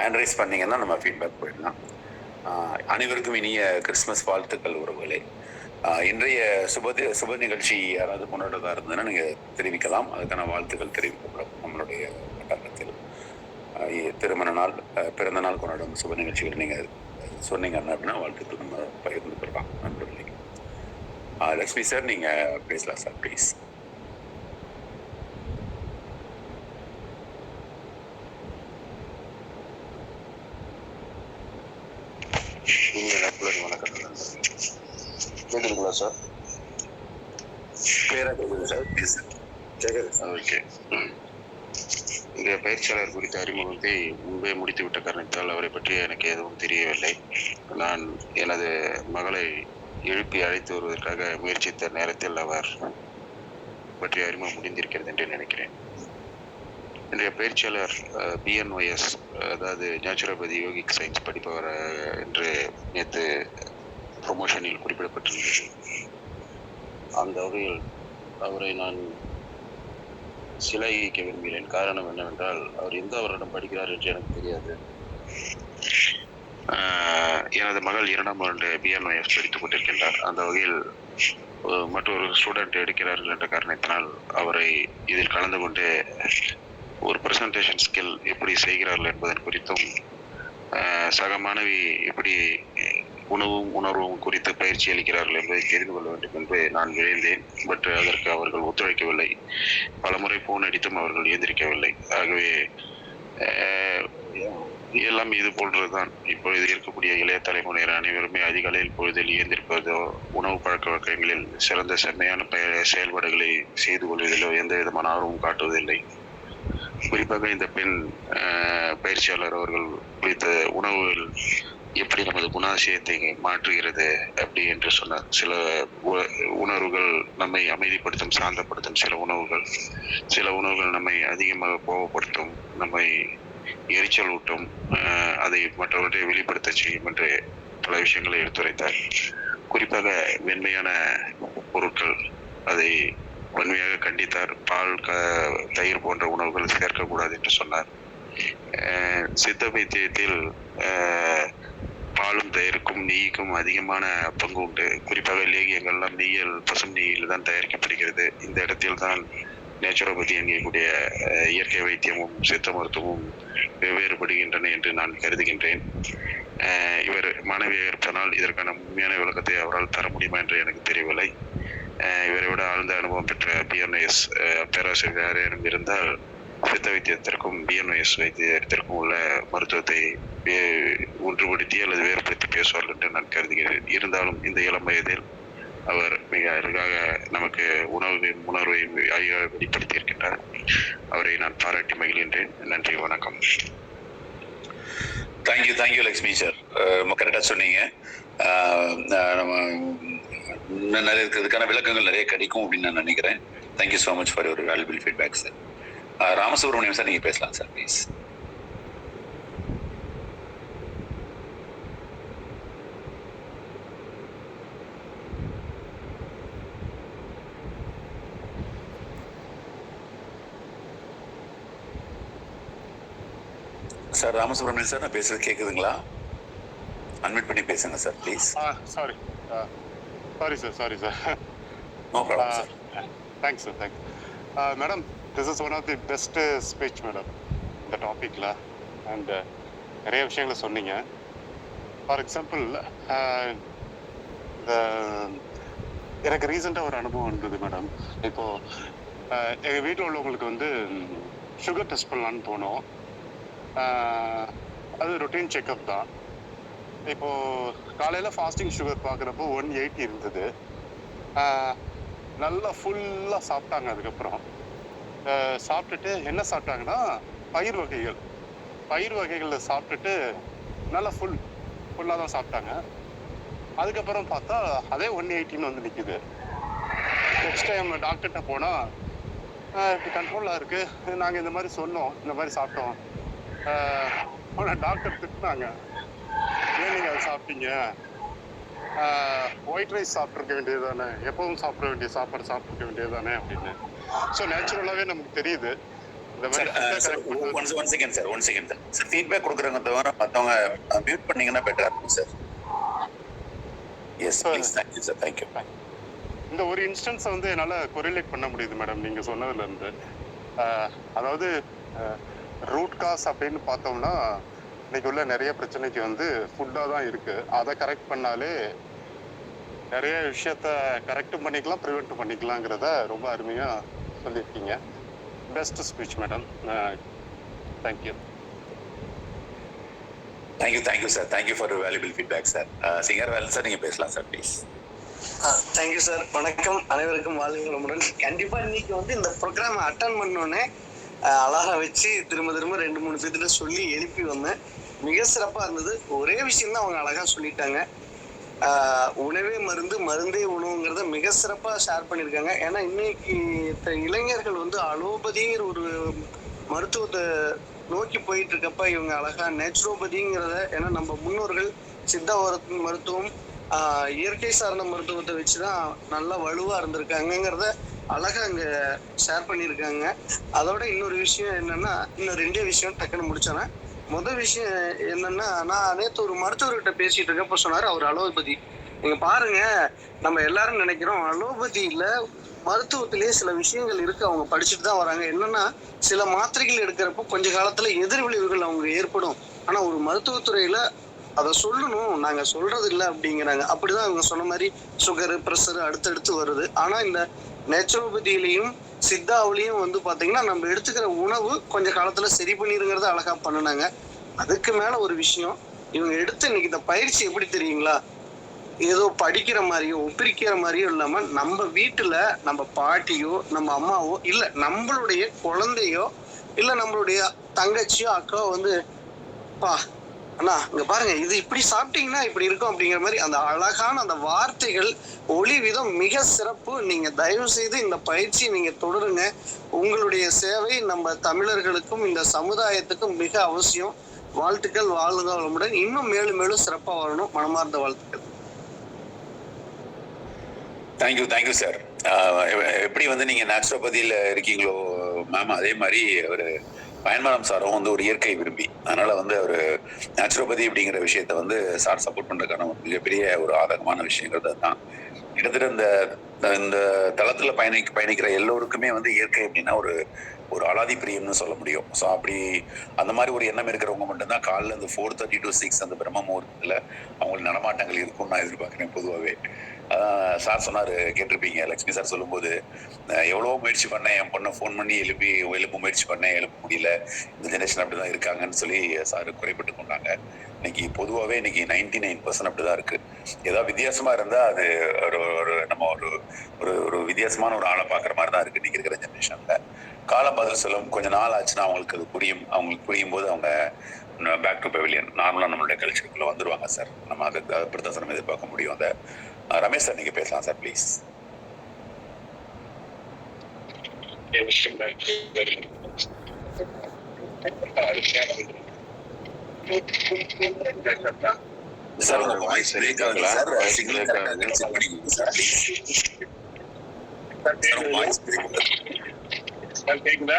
ஹேண்ட்ரைஸ் பண்ணிங்கன்னா நம்ம ஃபீட்பேக் போயிடலாம். அனைவருக்கும் இனிய கிறிஸ்மஸ் வாழ்த்துக்கள் உறவுகளே. இன்றைய சுப நிகழ்ச்சி யாராவது கொண்டாடுறதா இருந்ததுன்னா நீங்கள் தெரிவிக்கலாம், அதுக்கான வாழ்த்துக்கள் தெரிவிக்கப்படும். நம்மளுடைய வட்டாரத்தில் திருமண நாள், பிறந்த நாள் கொண்டாடும் சுப நிகழ்ச்சிகள் நீங்கள் சொன்னீங்க அப்படின்னா வாழ்த்துக்கள் நம்ம பகிர்ந்து கொள்ளலாம் நண்பர்களே. லக்ஷ்மி சார் நீங்கள் பேசலாம் சார் ப்ளீஸ். கேக்குதுங்களா சார்? கிளியரா கேக்குது சார், ப்ளீஸ். கேக்குது சார். ஓகே. இந்த பயிற்சியாளர் குறித்த அறிமுகத்தை முன்பே முடித்துவிட்ட காரணத்தால் அவரை பற்றி எனக்கு எதுவும் தெரியவில்லை. நான் எனது மகளை எழுப்பி அழைத்து வருவதற்காக முயற்சித்த நேரத்தில் அவர் பற்றிய அறிமுகம் முடிந்திருக்கிறது என்று நினைக்கிறேன். இன்றைய பயிற்சியாளர் BNYS, அதாவது நேச்சுரோபதி யோகிக் சயின்ஸ் படிப்பவர் என்று நேற்று ப்ரொமோஷனில் குறிப்பிடப்பட்டிருந்தது. அந்த வகையில் அவரை நான் சிலாகிக்க விரும்புகிறேன். காரணம் என்னவென்றால் அவர் எந்த வருடம் படிக்கிறார் என்று எனக்கு தெரியாது. எனது மகள் 2ஆம் ஆண்டு BNYS படித்துக் கொண்டிருக்கின்றார். அந்த வகையில் மற்றொரு ஸ்டூடெண்ட் எடுக்கிறார்கள் என்ற காரணத்தினால் அவரை இதில் கலந்து கொண்டு ஒரு ப்ரெசன்டேஷன் ஸ்கில் எப்படி செய்கிறார்கள் என்பதன் குறித்தும் சக மாணவி எப்படி உணர்வும் குறித்து பயிற்சி அளிக்கிறார்கள் என்பதை தெரிந்து கொள்ள வேண்டும் என்று நான் விழைந்தேன். பட் அதற்கு அவர்கள் ஒத்துழைக்கவில்லை. பலமுறை போன் அடித்தும் அவர்கள் எழுந்திருக்கவில்லை. ஆகவே எல்லாம் இது போன்றதுதான். இப்பொழுது இருக்கக்கூடிய இளைய தலைமுறையினர் அனைவருமே அதிகாலையில் பொழுதில் இயந்திருப்பதோ, உணவு பழக்க வழக்கங்களில் சிறந்த செம்மையான செயல்பாடுகளை செய்து கொள்வதிலோ எந்த விதமான ஆர்வம் காட்டுவதில்லை. குறிப்பாக இந்த பெண் பயிற்சியாளர் அவர்கள் குறித்த உணவுகள் எப்படி நமது குணாதிசயத்தை மாற்றுகிறது அப்படி என்று சொன்னார். சில உணர்வுகள் நம்மை அமைதிப்படுத்தும், சாந்தப்படுத்தும். சில உணவுகள் நம்மை அதிகமாக கோபப்படுத்தும், நம்மை எரிச்சல் ஊட்டும், அதை மற்றவற்றை வெளிப்படுத்த செய்யும் என்று பல விஷயங்களை எடுத்துரைத்தார். குறிப்பாக வெண்மையான பொருட்கள் அதை வன்மையாக கண்டித்தார். பால், தயிர் போன்ற உணவுகள் சேர்க்கக்கூடாது என்று சொன்னார். சித்த வைத்தியத்தில் பாலும் தயிருக்கும் நெய்க்கும் அதிகமான பங்கு உண்டு. குறிப்பாக லேகியங்கள்லாம் பசும் நெய்யில் தான் தயாரிக்கப்படுகிறது. இந்த இடத்தில் தான் நேச்சுரோபதி என்கக்கூடிய இயற்கை வைத்தியமும் சித்த மருத்துவமும் வெவ்வேறுபடுகின்றன என்று நான் கருதுகின்றேன். இவர் மாணவியாக இருப்பதனால் இதற்கான உண்மையான விளக்கத்தை அவரால் தர முடியுமா என்று எனக்கு தெரியவில்லை. இவரை விட ஆழ்ந்த அனுபவம் பெற்ற பிஎன்ஐஎஸ் பேராசிரியர் யாரும் இருந்தால் சித்த வைத்தியத்திற்கும் பிஎன்ஐஎஸ் வைத்தியத்திற்கும் உள்ள மருத்துவத்தை ஒன்றுபடுத்தி அல்லது வேறுபடுத்தி பேசுவார்கள் என்று நான் கருதுகிறேன். இருந்தாலும் இந்த இளம் வயதில் அவர் மிக அழகாக நமக்கு உணர்வை வெளிப்படுத்தி இருக்கின்றார். அவரை நான் பாராட்டி மகிழ்கின்றேன். நன்றி, வணக்கம். தேங்க்யூ லக்ஷ்மி சார், ரொம்ப கரெக்டாக சொன்னீங்க. நம்ம நிறைய இருக்கிறதுக்கான விளக்கங்கள் நிறைய கிடைக்கும் அப்படின்னு நான் நினைக்கிறேன். Thank you so much for your valuable feedback sir. Ramasubramaniam sir, நீங்கள் பேசலாம் sir please. Sir Ramasubramanian sir, நான் பேசுறது கேட்குதுங்களா? அன்மியூட் பண்ணி பேசுங்க sir please. Sorry sir. No problem sir. Thanks sir, thanks. Madam, this is one of the best speech madam இந்த டாப்பிக்கில். And நிறைய விஷயங்களை சொன்னீங்க. ஃபார் எக்ஸாம்பிள், எனக்கு ரீசெண்டாக ஒரு அனுபவம் இருந்தது மேடம். இப்போது எங்கள் வீட்டில் உள்ளவங்களுக்கு வந்து சுகர் டெஸ்ட் பண்ணலான்னு போனோம். அது ரொட்டீன் செக்அப் தான். இப்போது காலையில் ஃபாஸ்டிங் சுகர் பார்க்குறப்போ 180 இருந்தது. நல்லா ஃபுல்லாக சாப்பிட்டாங்க. அதுக்கப்புறம் சாப்பிட்டுட்டு என்ன சாப்பிட்டாங்கன்னா பயிர் வகைகளில் சாப்பிட்டுட்டு நல்லா ஃபுல்லாக தான் சாப்பிட்டாங்க. அதுக்கப்புறம் பார்த்தா அதே 180 வந்து நிற்குது. நெக்ஸ்ட் டைம் டாக்டர்கிட்ட போனால் இப்படி கண்ட்ரோலாக இருக்குது, நாங்கள் இந்த மாதிரி சொன்னோம், இந்த மாதிரி சாப்பிட்டோம். ஆனால் டாக்டர் திட்டினாங்க, ஏன் நீங்கள் அதை சாப்பிட்டீங்க, ஒயிட் ரைஸ் சாப்பிட்ருக்க வேண்டியது தானே, எப்பவும் சாப்பிட வேண்டிய சாப்பாடு சாப்பிட்ருக்க வேண்டியது தானே அப்படின்னு. ஸோ நேச்சுரலாகவே நமக்கு தெரியுது இந்த மாதிரி. ஒன் செகண்ட் சார், ஃபீட்பேக் கொடுக்குறவங்க தவிர மற்றவங்க மியூட் பண்ணீங்கன்னா பெட்டராக இருக்கும் sir. Yes please. Thank you sir, thank you. இந்த ஒரு இன்ஸ்டன்ஸை வந்து என்னால் கொரிலேட் பண்ண முடியுது மேடம் நீங்கள் சொன்னதுலேருந்து. அதாவது ரூட் காஸ் அப்படின்னு பார்த்தோம்னா இன்னைக்கு உள்ள நிறைய பிரச்சனைக்கு வந்து ஃபுட்டாக தான் இருக்குது. அதை கரெக்ட் பண்ணாலே நிறைய விஷயத்த கரெக்டும் பண்ணிக்கலாம், ப்ரிவெண்ட்டும் பண்ணிக்கலாங்கிறத ரொம்ப அருமையாக சொல்லியிருக்கீங்க. Best speech madam. Thank you sir. Thank you for valuable feedback sir. Singer Velan sir, நீங்கள் பேசலாம் சார் ப்ளீஸ். Thank you sir. வணக்கம், அனைவருக்கும் வாழ்த்துக்களுடன். கண்டிப்பாக இன்னைக்கு வந்து இந்த ப்ரோக்ராம் அட்டன் பண்ணோன்னே அழகா வச்சு திரும்ப 2-3 பேர்த்துல சொல்லி எழுப்பி வந்தேன். மிக சிறப்பாக இருந்தது. ஒரே விஷயம் தான் அவங்க அழகா சொல்லிட்டாங்க. உணவே மருந்து, மருந்தே உணவுங்கிறத மிக சிறப்பாக ஷேர் பண்ணியிருக்காங்க. ஏன்னா இன்னைக்கு இளைஞர்கள் வந்து அலோபதிங்கிற ஒரு மருத்துவத்தை நோக்கி போயிட்டு இருக்கப்ப இவங்க அழகா நேச்சுரோபதிங்கிறத, ஏன்னா நம்ம முன்னோர்கள் சித்த மருத்துவம் இயற்கை சார்ந்த மருத்துவத்தை வச்சுதான் நல்லா வலுவா இருந்திருக்காங்கிறத அழகா அங்க ஷேர் பண்ணியிருக்காங்க. அதோட இன்னொரு விஷயம் என்னன்னா, இன்னும் 2 விஷயம் டக்குன்னு முடிச்சேன். முதல் விஷயம் என்னன்னா, நான் நேற்று ஒரு மருத்துவர்கிட்ட பேசிட்டு இருக்கப்ப சொன்னாரு, அவர் அலோபதி. நீங்க பாருங்க, நம்ம எல்லாரும் நினைக்கிறோம் அலோபதியில மருத்துவத்திலேயே சில விஷயங்கள் இருக்கு, அவங்க படிச்சுட்டு தான் வராங்க. என்னன்னா, சில மாத்திரைகள் எடுக்கிறப்போ கொஞ்ச காலத்துல எதிர்விளைவுகள் அவங்க ஏற்படும். ஆனா ஒரு மருத்துவத்துறையில அதை சொல்லணும், நாங்க சொல்றது இல்லை அப்படிங்கிறாங்க. அப்படிதான் இவங்க சொன்ன மாதிரி சுகரு, ப்ரெஷரு அடுத்தடுத்து வருது. ஆனா இந்த நேச்சுரோபதியிலையும் சித்தாவிலையும் வந்து பாத்தீங்கன்னா நம்ம எடுத்துக்கிற உணவு கொஞ்ச காலத்துல சரி பண்ணிருங்கிறத அழகா பண்ணினாங்க. அதுக்கு மேல ஒரு விஷயம், இவங்க எடுத்து இன்னைக்கு இந்த பயிற்சி எப்படி தெரியுங்களா, ஏதோ படிக்கிற மாதிரியோ ஒப்பிரிக்கிற மாதிரியோ இல்லாம நம்ம வீட்டுல நம்ம பாட்டியோ நம்ம அம்மாவோ இல்ல நம்மளுடைய குழந்தையோ இல்ல நம்மளுடைய தங்கச்சியோ அக்காவோ வந்து, பா அண்ணா இங்க பாருங்க, இது இப்படி சாப்பிட்டீங்கன்னா இப்படி இருக்கும் அப்படிங்கிற மாதிரி அந்த அழகான அந்த வார்த்தைகள், ஒளி விதம் மிக சிறப்பு. நீங்க தயவு செய்து இந்த பயிற்சியை நீங்க தொடருங்க. உங்களுடைய சேவை நம்ம தமிழர்களுக்கும் இந்த சமுதாயத்துக்கும் மிக அவசியம். வாழ்த்துக்கள், வாழ்க வளமுடன். இன்னும் மேலும் மேலும் சிறப்பா வரணும். மனமார்ந்த வாழ்த்துக்கள். Thank you sir. எப்படி வந்து நீங்க நேச்சுரோபதியில இருக்கீங்களோ மேம், அதே மாதிரி ஒரு பயன்மரம் சாரும் வந்து ஒரு இயற்கை விரும்பி, அதனால வந்து அவர் நேச்சுரோபதி அப்படிங்கிற விஷயத்த வந்து சார் சப்போர்ட் பண்றதுக்கான ஒரு மிகப்பெரிய ஒரு ஆதகமான விஷயங்கிறது அதுதான். கிட்டத்தட்ட இந்த இந்த தளத்துல பயணிக்கிற எல்லோருக்குமே வந்து இயற்கை அப்படின்னா ஒரு ஒரு அலாதி பிரியம்னு சொல்ல முடியும். ஸோ அப்படி அந்த மாதிரி ஒரு எண்ணம் இருக்கிறவங்க மட்டும்தான் காலைல அந்த 4:30 to 6 அந்த பிரம்ம முகூர்த்தத்தில் அவங்களுக்கு நடமாட்டங்கள் இருக்கும்னு நான் எதிர்பார்க்குறேன் பொதுவாகவே. சார் சொன்னார், கேட்டிருப்பீங்க லக்ஷ்மி சார் சொல்லும்போது, எவ்வளோ முயற்சி பண்ணேன், என் பொண்ணை ஃபோன் பண்ணி எழுப்ப முயற்சி பண்ணேன், எழுப்ப முடியல, இந்த ஜெனரேஷன் அப்படி தான் இருக்காங்கன்னு சொல்லி சார் குறைப்பட்டு கொண்டாங்க. இன்னைக்கு பொதுவாகவே இன்னைக்கு 99% அப்படிதான் இருக்கு. ஏதாவது வித்தியாசமா இருந்தா அது ஒரு நம்ம ஒரு வித்தியாசமான ஒரு ஆளை பார்க்குற மாதிரி தான் இருக்கு இன்னைக்கு இருக்கிற ஜெனரேஷன்ல. காலம் பதில் சொல்லும், கொஞ்சம் நாள் ஆச்சுன்னா அவங்களுக்கு அது புரியும். அவங்களுக்கு புரியும் போது அவங்க பேக் டு பெவிலியன் நார்மலாக நம்மளுடைய கல்ச்சருக்குள்ள வந்துருவாங்க சார். நம்ம அதை அப்படித்தான் சார் நம்ம எதிர்பார்க்க முடியும். அந்த ரமேஷ் சார் நீங்க பேசலாம் சார் ப்ளீஸ். சார் உங்க வாய்ஸ் பிரேக் ஆகுது சார். சிக்னல் கரெக்டா செக் பண்ணிக்கோங்க சார் ப்ளீஸ். சார் உங்க வாய்ஸ் பிரேக் ஆகுது. கேக்குதா?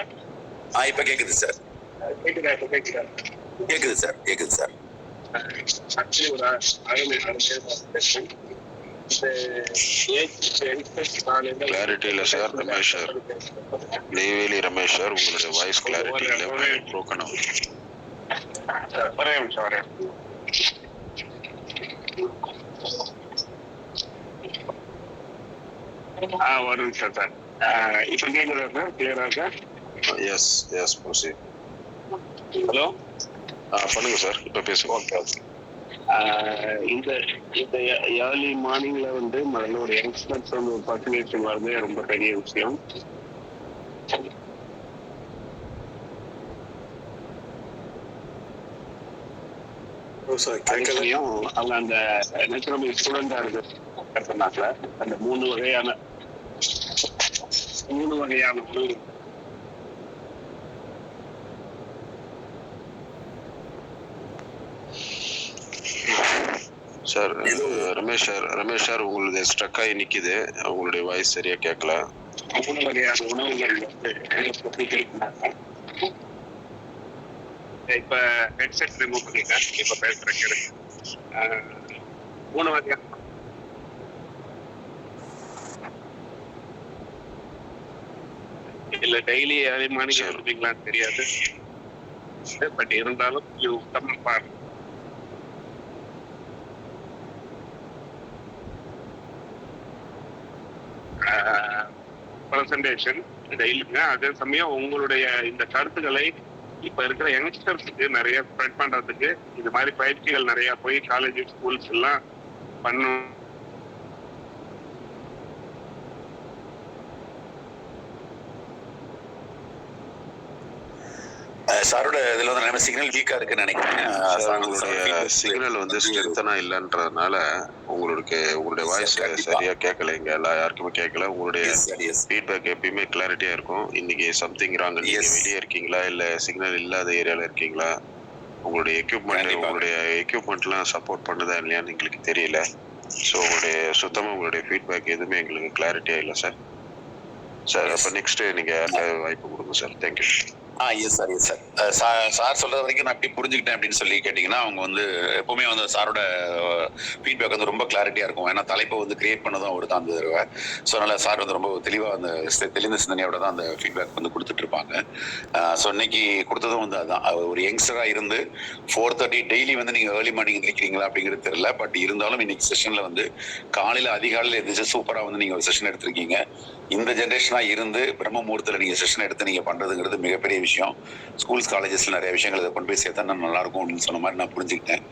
இப்ப கேக்குது சார். கேக்குது சார், கேக்குது சார். கிளாரிட்டி இல்லை sir. Ramesh sir, Neyveli Ramesh sir, உங்களுடைய வாய்ஸ் கிளாரிட்டி இல்லை, ப்ரோக்கன் ஆகுது. ஒரே நிமிஷம் ஒரு நிமிஷம் சார். இப்போ கேட்குதா சார்? கிளியரா சார்? Yes proceed. ஹலோ, பண்ணுங்க சார், இப்போ பேசுங்க. ஓகே. இந்த ஏர்லி மார்னிங்ல வந்து நம்மளோட யங்ஸ்டர்ஸ் வந்து ஒரு பர்சன்டேஜ் வரதே ரொம்ப பெரிய விஷயம். அவங்க அந்த நேச்சுரல் ஸ்டூடெண்டா இருக்கிறதுனால அந்த மூணு வகையான சார். ரமேஷ் சார் உங்களுடைய ஸ்ட்ரக் ஆகி நிக்குது, உங்களுடைய வாய்ஸ் சரியா கேட்கல. 3 வகையான உணவுகள் இப்ப ஹெட்செட் ரிமூவ் பண்ணிட்டேன். இப்ப பேசுறேன். 3 வகையான இல்ல டெய்லி அதே மாதிரி எடுப்பீங்களான்னு தெரியாது, பட் இருந்தாலும் யூ கம் ஃபார் பிரசன்டேஷன் டெய்லிங்க. அதே சமயம் உங்களுடைய இந்த கருத்துக்களை இப்ப இருக்கிற யங்ஸ்டர்ஸுக்கு நிறைய ஸ்ப்ரெட் பண்றதுக்கு இது மாதிரி பயிற்சிகள் நிறைய போய் காலேஜ் ஸ்கூல்ஸ் எல்லாம் பண்ணும். சாரோட இதுல வந்து நம்ம சிக்னல் வீக்கா இருக்குன்னு நினைக்கிறேன். உங்களுடைய சிக்னல் வந்து ஸ்ட்ரென்த்தனா இல்லைன்றதுனால உங்களுடைய வாய்ஸ் சரியா கேட்கல. இங்க யாருக்குமே கேட்கல. உங்களுடைய ஃபீட்பேக் எப்பயுமே கிளாரிட்டியா இருக்கும். இன்னைக்கு சம்திங் ராங். நீங்க வெளியே இருக்கீங்களா இல்ல சிக்னல் இல்லாத ஏரியால இருக்கீங்களா? உங்களுடைய எக்யூப்மெண்ட்லாம் சப்போர்ட் பண்ணுதா இல்லையான்னு எங்களுக்கு தெரியல. ஸோ உங்களுடைய ஃபீட்பேக் எதுவுமே எங்களுக்கு கிளாரிட்டியா இல்லை சார். அப்போ நெக்ஸ்ட் நீங்க வாய்ப்பு கொடுங்க sir. Thank you. Yes sir. Sir சொல்றது வரைக்கும் நான் எப்படி புரிஞ்சுக்கிட்டேன் அப்படின்னு சொல்லி கேட்டீங்கன்னா, அவங்க வந்து எப்பவுமே வந்து சாரோட ஃபீட்பேக் வந்து ரொம்ப கிளாரிட்டியா இருக்கும். ஏன்னா தலைப்பை வந்து கிரியேட் பண்ணதும் அவர் தான் அந்த தடவை. ஸோ அதனால சார் வந்து ரொம்ப தெளிவாக அந்த தெளிந்த சிந்தனையோட தான் அந்த ஃபீட்பேக் வந்து கொடுத்துட்டு இருப்பாங்க. ஸோ இன்னைக்கு கொடுத்ததும் வந்து அதுதான். ஒரு யங்ஸ்டரா இருந்து 4:30 டெய்லி வந்து நீங்க ஏர்லி மார்னிங் எந்திரிக்கிறீங்களா அப்படிங்கிறது தெரியல. பட் இருந்தாலும் இன்னைக்கு செஷன்ல வந்து அதிகாலையில் எந்திரிச்சு சூப்பரா வந்து நீங்க ஒரு செஷன் எடுத்திருக்கீங்க. இந்த ஜென்ரேஷனா இருந்து பிரம்ம முகூர்த்தத்தில் நீங்க செஷன் எடுத்து நீங்க பண்றதுங்கிறது மிகப்பெரிய விஷயம். ஸ்கூல்ஸ் காலேஜஸ்ல நிறைய விஷயங்கள் இதை கொண்டு போய் சேர்த்தா நல்லா இருக்கும் அப்படின்னு சொன்ன மாதிரி நான் புரிஞ்சுக்கிட்டேன்.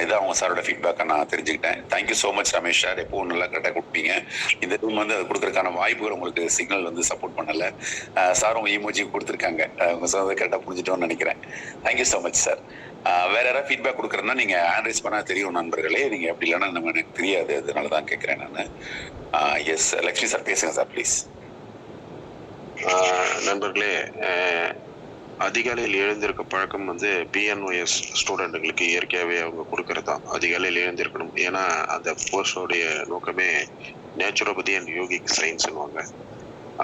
இதான் அவங்க சாரோட ஃபீட்பேக்கை நான் தெரிஞ்சுக்கிட்டேன். Thank you so much Ramesh sir. எப்பவும் நல்லா கரெக்டாக கொடுப்பீங்க. இந்த டீம் வந்து அதை கொடுக்குறதுக்கான வாய்ப்புகள் உங்களுக்கு சிக்னல் வந்து சப்போர்ட் பண்ணலை. சார் உங்க இமோஜி கொடுத்துருக்காங்க. உங்க சொன்னதை கரெக்டாக புரிஞ்சுட்டோன்னு நினைக்கிறேன். Thank you so much sir. வேற யாராவது ஃபீட்பேக் கொடுக்குறேன்னா நீங்க ஆன்ரைஸ் பண்ணா தெரியும் நண்பர்களே. நீங்க எப்படி இல்லைன்னா எனக்கு தெரியாது, அதனால தான் கேட்குறேன் நான். எஸ் லக்ஷ்மி சார் பேசுங்க சார் ப்ளீஸ். நண்பர்களே, அதிகாலையில் எழுந்திருக்க பழக்கம் வந்து பிஎன்ஒஎஸ் ஸ்டூடெண்ட்டுங்களுக்கு இயற்கையாகவே அவங்க கொடுக்கறது தான். அதிகாலையில் எழுந்திருக்கணும். ஏன்னா அந்த கோர்ஸோடைய நோக்கமே நேச்சுரோபதி அண்ட் யோகிக் சயின்ஸ்னுவாங்க.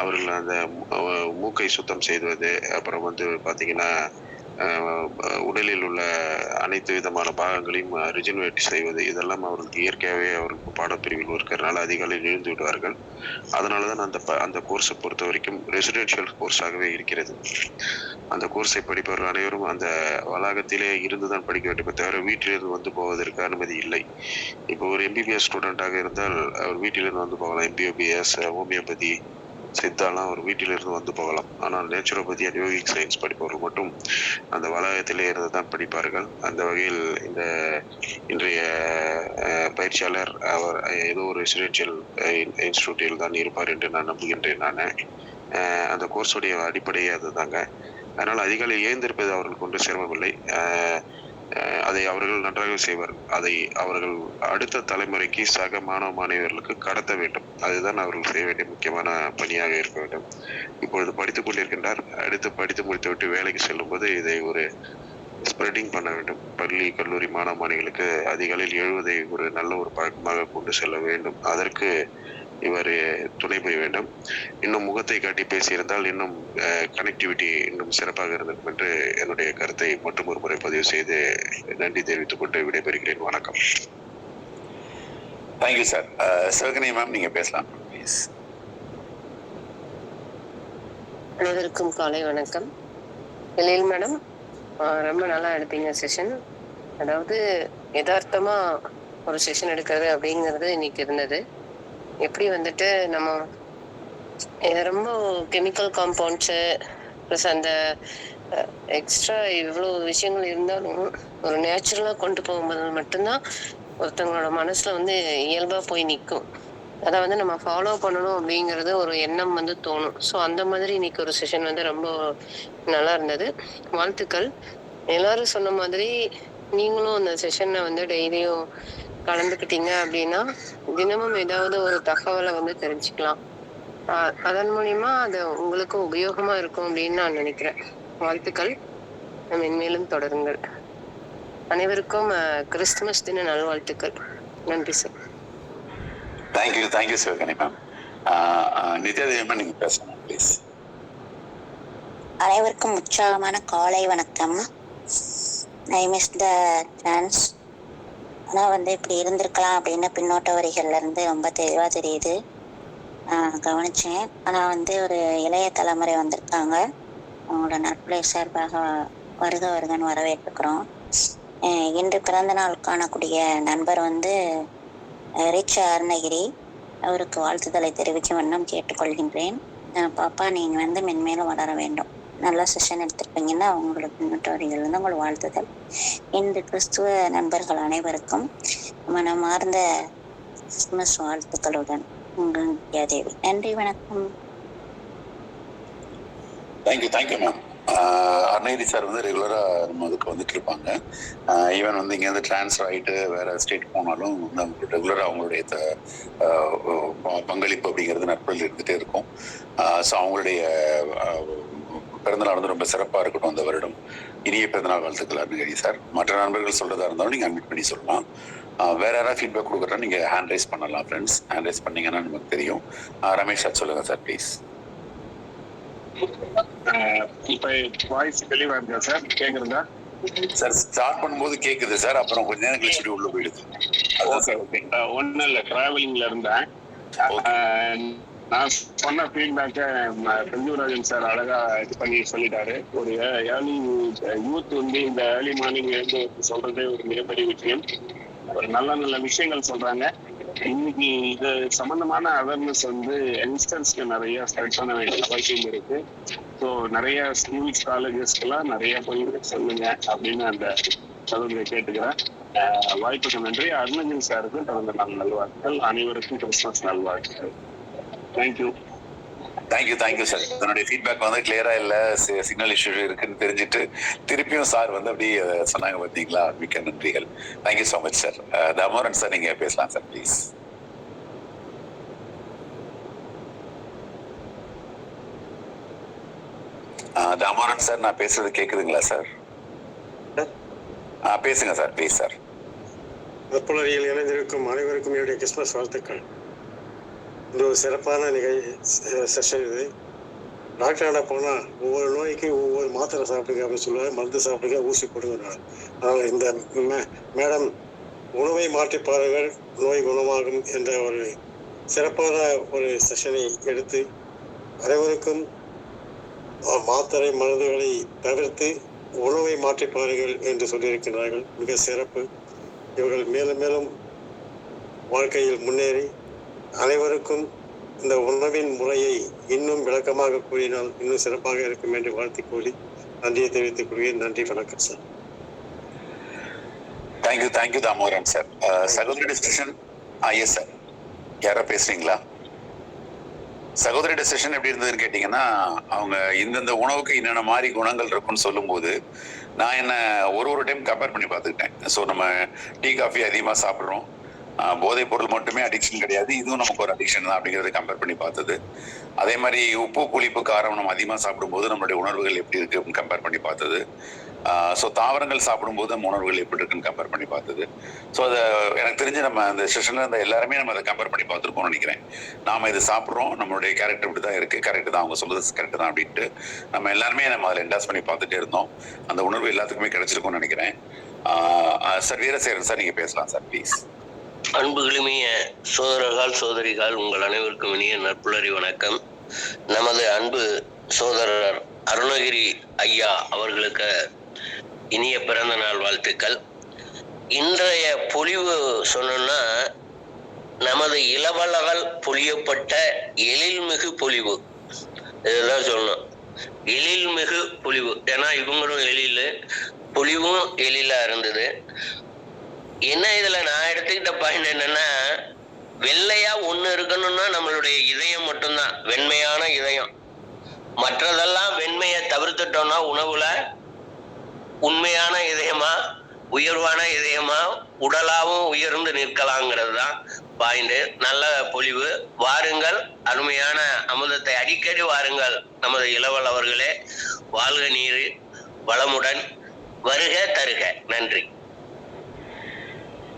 அவர்கள் அந்த மூக்கை சுத்தம் செய்வது, அப்புறம் வந்து பார்த்தீங்கன்னா உடலில் உள்ள அனைத்து விதமான பாகங்களையும் ரிஜெனரேட் செய்வது, இதெல்லாம் அவர்களுக்கு இயற்கையாகவே அவர்களுக்கு பாடப்பிரிவில் இருக்கிறதுனால அதிகாலையில் எழுந்து விடுவார்கள். அதனால தான் அந்த கோர்ஸை பொறுத்த வரைக்கும் ரெசிடென்ஷியல் கோர்ஸாகவே இருக்கிறது. அந்த கோர்ஸை படிப்பவர்கள் அனைவரும் அந்த வளாகத்திலே இருந்து தான் படிக்க வேண்டும், தவிர வீட்டிலிருந்து வந்து போவதற்கு அனுமதி இல்லை. இப்போ ஒரு MBBS ஸ்டூடெண்டாக இருந்தால் அவர் வீட்டிலிருந்து வந்து போகலாம். MBBS, ஹோமியோபதி, சித்தாலாம் அவர் வீட்டிலிருந்து வந்து போகலாம். ஆனால் நேச்சுரோபதி அண்ட் யோகிக் சயின்ஸ் படிப்பவர்கள் மட்டும் அந்த வளாகத்திலே இருந்து தான் படிப்பார்கள். அந்த வகையில் இன்றைய பயிற்சியாளர் அவர் ஏதோ ஒரு ரெசிடென்ஷியல் இன்ஸ்டிடியூட்டில் தான் இருப்பார் என்று நான் நம்புகின்றேன். நான் அந்த கோர்ஸுடைய அடிப்படையே அதுதாங்க. அதனால் அதிகாலை ஏந்திருப்பது அவர்களுக்கு ஒன்றும் சிரமமில்லை. அதை அவர்கள் நன்றாக செய்வார். அதை அவர்கள் அடுத்த தலைமுறைக்கு சக மாணவர்களுக்கு கடத்த வேண்டும். அதுதான் அவர்கள் செய்ய வேண்டிய முக்கியமான பணியாக இருக்க வேண்டும். இப்பொழுது படித்துக் கொண்டிருக்கின்றார். அடுத்து படித்து முடித்துவிட்டு வேலைக்கு செல்லும் போது இதை ஒரு ஸ்ப்ரெடிங் பண்ண வேண்டும். பள்ளி கல்லூரி மாணவர்களுக்கு அதிகாலையில் எழுவதை ஒரு நல்ல ஒரு பழக்கமாக கொண்டு செல்ல வேண்டும். அதற்கு இவர் துணை புரிய வேண்டும். இன்னும் முகத்தை காட்டி பேசியிருந்தால் இன்னும் கனெக்டிவிட்டி இன்னும் சிறப்பாக இருந்திருக்கும் என்று என்னுடைய கருத்தை மற்றும் ஒரு முறை பதிவு செய்து நன்றி தெரிவித்துக் கொண்டு விடைபெறுகிறேன். வணக்கம். Thank you sir. சிவகணி மேம், நீங்க பேசலாம் ப்ளீஸ். அனைவருக்கும் காலை வணக்கம். எழில் மேடம், ரொம்ப நல்லா எடுத்தீங்க செஷன். அதாவது யதார்த்தமா ஒரு செஷன் எடுக்கிறது அப்படிங்கிறது இன்னைக்கு இருந்தது. எப்படி வந்துட்டு நம்ம ரொம்ப கெமிக்கல் காம்பவுண்ட்ஸு ப்ளஸ் அந்த எக்ஸ்ட்ரா இவ்வளோ விஷயங்கள் இருந்தாலும் ஒரு நேச்சுரலாக கொண்டு போகும்போது மட்டும்தான் ஒருத்தவங்களோட மனசில் வந்து இயல்பாக போய் நிற்கும். அதை வந்து நம்ம ஃபாலோ பண்ணணும் அப்படிங்கிறது ஒரு எண்ணம் வந்து தோணும். ஸோ அந்த மாதிரி இன்னைக்கு ஒரு செஷன் வந்து ரொம்ப நல்லா இருந்தது. வாழ்த்துக்கள். எல்லாரும் சொன்ன மாதிரி நீங்களும் அந்த செஷனை வந்து டெய்லியும் கலந்துக்கிட்டீங்க அப்படின்னா தினமும் ஏதாவது ஒரு தகவலை வந்து தெரிஞ்சுக்கலாம். அதன் மூலியமா அது உங்களுக்கு உபயோகமா இருக்கும் அப்படின்னு நான் நினைக்கிறேன். வாழ்த்துக்கள். மென்மேலும் தொடருங்கள். அனைவருக்கும் கிறிஸ்துமஸ் தின நல்வாழ்த்துக்கள். நன்றி sir. Thank you Sivagani ma'am. Nithyadevi ma'am, நீங்க பேசணும் ப்ளீஸ். அனைவருக்கும் உற்சாகமான காலை வணக்கம். I miss the chance. ஆனால் வந்து இப்படி இருந்திருக்கலாம் அப்படின்னு பின்னோட்ட வரிகள்ல இருந்து ரொம்ப தெளிவாக தெரியுது. கவனிச்சேன். ஆனால் வந்து ஒரு இளைய தலைமுறை வந்திருக்காங்க. அவங்களோட நட்புலை சார்பாக வருகன்னு வரவேற்றுக்கிறோம். இன்று பிறந்த நாள் காணக்கூடிய நண்பர் வந்து ரிச் அருணகிரி. அவருக்கு வாழ்த்துதலை தெரிவிக்கும் வண்ணம் கேட்டுக்கொள்கின்றேன். பாப்பா, நீங்கள் வந்து மென்மேலும் வளர வேண்டும். நல்ல செஷன் எடுத்திருப்பீங்கன்னா அவங்களுக்கு முன்னோட்டவர்கள் வந்து உங்களுக்கு வாழ்த்துதல். இன்று கிறிஸ்துவ நண்பர்கள் அனைவருக்கும் மனமார்ந்த கிறிஸ்துமஸ் வாழ்த்துக்களுடன் உங்கள் நித்யாதேவி. நன்றி, வணக்கம். Thank you ma'am. அருணகிரி சார் வந்து ரெகுலரா நம்ம அதுக்கு வந்துட்டு இருப்பாங்க. ஈவன் வந்து இங்கேருந்து டிரான்ஸ்ஃபர் ஆகிட்டு வேற ஸ்டேட் போனாலும் வந்து அவங்க ரெகுலராக அவங்களுடைய பங்களிப்பு அப்படிங்கிறது நட்பில் இருந்துகிட்டே இருக்கும். ஸோ அவங்களுடைய பிறந்தநாள் வந்து ரொம்ப சிறப்பாக இருக்கட்டும் அந்த வருடம். இனிய பிறந்தநாள் வாழ்த்துக்கள் அருணகிரி சார். மற்ற நண்பர்கள் சொல்றதா இருந்தாலும் நீங்கள் அட்மிட் பண்ணி சொல்லலாம். வேற யாராவது ஃபீட்பேக் கொடுக்குறா நீங்கள் ஹேண்ட் ரைஸ் பண்ணலாம் ஃப்ரெண்ட்ஸ். ஹேண்ட் ரைஸ் பண்ணீங்கன்னா நமக்கு தெரியும். ரமேஷ் சார் சொல்லுங்க சார் ப்ளீஸ். இப்ப வாய்ஸ் தெளிவா இருக்கா சார்? கேக்குறதா சார்? ஸ்டார்ட் பண்ணும்போது கேக்குது சார், அப்புறம் கொஞ்ச நேரம் கழிச்சு உள்ள போயிடுது. ஓகே. ஒன்றும் இல்லை, டிராவலிங்ல இருந்தேன். நான் சொன்ன ஃபீட்பேக்கை செந்தூராஜன் சார் அழகா இது பண்ணி சொல்லிட்டாரு. ஒரு ஏர்லி யூத் வந்து இந்த ஏர்லி மார்னிங் எழுந்து சொல்றதே ஒரு மிகப்பெரிய விஷயம். ஒரு நல்ல விஷயங்கள் சொல்றாங்க. இன்னைக்கு இது சம்பந்தமான அவேர்னஸ் வந்து யங்ஸ்டர்ஸ்க்கு நிறைய ஸ்ப்ரெட் பண்ண வேண்டிய அவசியம் இருக்கு. ஸோ நிறைய ஸ்கூல்ஸ் காலேஜஸ்க்கெல்லாம் நிறைய போய் சொல்லுங்க அப்படின்னு அந்த சகோதரியை கேட்டுக்கிறேன். வாய்ப்புக்கு நன்றி. அருணகிரி சாருக்கு பிறந்த நாள் நல்வாழ்த்துக்கள். அனைவருக்கும் கிறிஸ்துமஸ் நல்வாழ்த்துக்கள். Thank you sir. இதனுடைய ஃபீட்பேக் வந்து கிளியரா இல்ல, சிக்னல் இஷ்யூ இருக்குன்னு தெரிஞ்சுட்டு திருப்பியும் சார் வந்து அப்படி சொன்னாங்க. பார்த்தீங்களா? மிக்க நன்றிகள். Thank you so much sir. Damodaran sir, நீங்க பேசலாம் சார் ப்ளீஸ். தாமோதரன் சார், நான் பேசுறது கேக்குதுங்களா சார்? பேசுங்க சார் ப்ளீஸ் சார். நட்புணர்வில் இணைந்திருக்கும் அனைவருக்கும் என்னுடைய கிறிஸ்துமஸ் வாழ்த்துக்கள். இந்த ஒரு சிறப்பான செஷன் இது. டாக்டர்கிட்ட போனால் ஒவ்வொரு நோய்க்கு ஒவ்வொரு மாத்திரை சாப்பிடுங்க அப்படின்னு சொல்லுவாங்க, மருந்து சாப்பிடுங்க, ஊசி போடுங்க. ஆனால் இந்த மேடம் உணவை மாற்றி பாருங்கள் நோய் குணமாகும் என்ற ஒரு சிறப்பான ஒரு செஷனை எடுத்து அனைவருக்கும் மாத்திரை மருந்துகளை தவிர்த்து உணவை மாற்றி பாருங்கள் என்று சொல்லியிருக்கிறார்கள். மிக சிறப்பு. இவர்கள் மேலும் மேலும் வாழ்க்கையில் முன்னேறி அனைவருக்கும் இந்த உணவின் முறையை இன்னும் விளக்கமாக கூறினால் இன்னும் சிறப்பாக இருக்கும் என்று வாழ்த்து கூறி நன்றியை தெரிவித்துக் கொள்கிறேன். நன்றி, வணக்கம் சார். Thank you Damodaran sir. சகோதரி டிஸ்கஷன். எஸ் சார், யாரா பேசுறீங்களா? சகோதரி டிஸ்கஷன் எப்படி இருந்ததுன்னு கேட்டீங்கன்னா, அவங்க இந்தந்த உணவுக்கு என்னென்ன மாதிரி குணங்கள் இருக்குன்னு சொல்லும்போது நான் என்ன ஒரு டைம் கம்பேர் பண்ணி பார்த்துக்கிட்டேன். ஸோ நம்ம டீ காஃபி அதிகமாக சாப்பிட்றோம், போதைப் பொருள் மட்டுமே அடிக்ஷன் கிடையாது, இதுவும் நமக்கு ஒரு அடிக்ஷன் தான் அப்படிங்கிறத கம்பேர் பண்ணி பார்த்தது. அதே மாதிரி உப்பு புளிப்பு காரம் நம்ம அதிகமாக சாப்பிடும்போது நம்மளுடைய உணர்வுகள் எப்படி இருக்கு அப்படின்னு கம்பேர் பண்ணி பார்த்தது. ஸோ தாவரங்கள் சாப்பிடும்போது நம்ம உணர்வுகள் எப்படி இருக்குன்னு கம்பேர் பண்ணி பார்த்தது. ஸோ அதை எனக்கு தெரிஞ்சு நம்ம அந்த செஷனில் இருந்த எல்லாருமே நம்ம அதை கம்பேர் பண்ணி பார்த்துருப்போம்னு நினைக்கிறேன். நாம் இது சாப்பிட்றோம், நம்மளுடைய கேரக்டர் இப்படி தான் இருக்குது, கரெக்டு தான், அவங்க சொல்றது கரெக்டு தான் அப்படின்ட்டு நம்ம எல்லாருமே நம்ம அதில் என்டாஸ் பண்ணி பார்த்துட்டே இருந்தோம். அந்த உணர்வு எல்லாத்துக்குமே கிடைச்சிருக்கும்னு நினைக்கிறேன். சார் வீரசேகரன் சார், நீங்கள் பேசலாம் சார் ப்ளீஸ். அன்புகளுமிய சோதரர்கள் சோதரிகள், உங்கள் அனைவருக்கும் இனிய நற்புலரி வணக்கம். நமது அன்பு சோதரர் அருணகிரி ஐயா அவர்களுக்கு இனிய பிறந்த நாள் வாழ்த்துக்கள். இன்றைய பொழிவு சொன்னோம்னா, நமது இளவலகள் பொழியப்பட்ட எழில்மிகு பொழிவு, இதுதான் சொல்லணும். எழில்மிகு பொழிவு. ஏன்னா இவங்களும் எழில், பொழிவும் எழிலா இருந்தது. என்ன இதுல நான் எடுத்துக்கிட்ட பாயிண்ட் என்னன்னா, வெள்ளையா ஒண்ணு இருக்கணும்னா நம்மளுடைய இதயம் மட்டும்தான், வெண்மையான இதயம். மற்றதெல்லாம் வெண்மையை தவிர்த்துட்டோம்னா உணவுல உண்மையான இதயமா, உயர்வான இதயமா, உடலாவும் உயர்ந்து நிற்கலாங்கிறது தான் பாயிண்ட். நல்ல பொழிவு. வாருங்கள், அருமையான அமுதத்தை அடிக்கடி வாருங்கள் நமது இளவல் அவர்களே. வாழ்க நீர் வளமுடன், வருக தருக. நன்றி.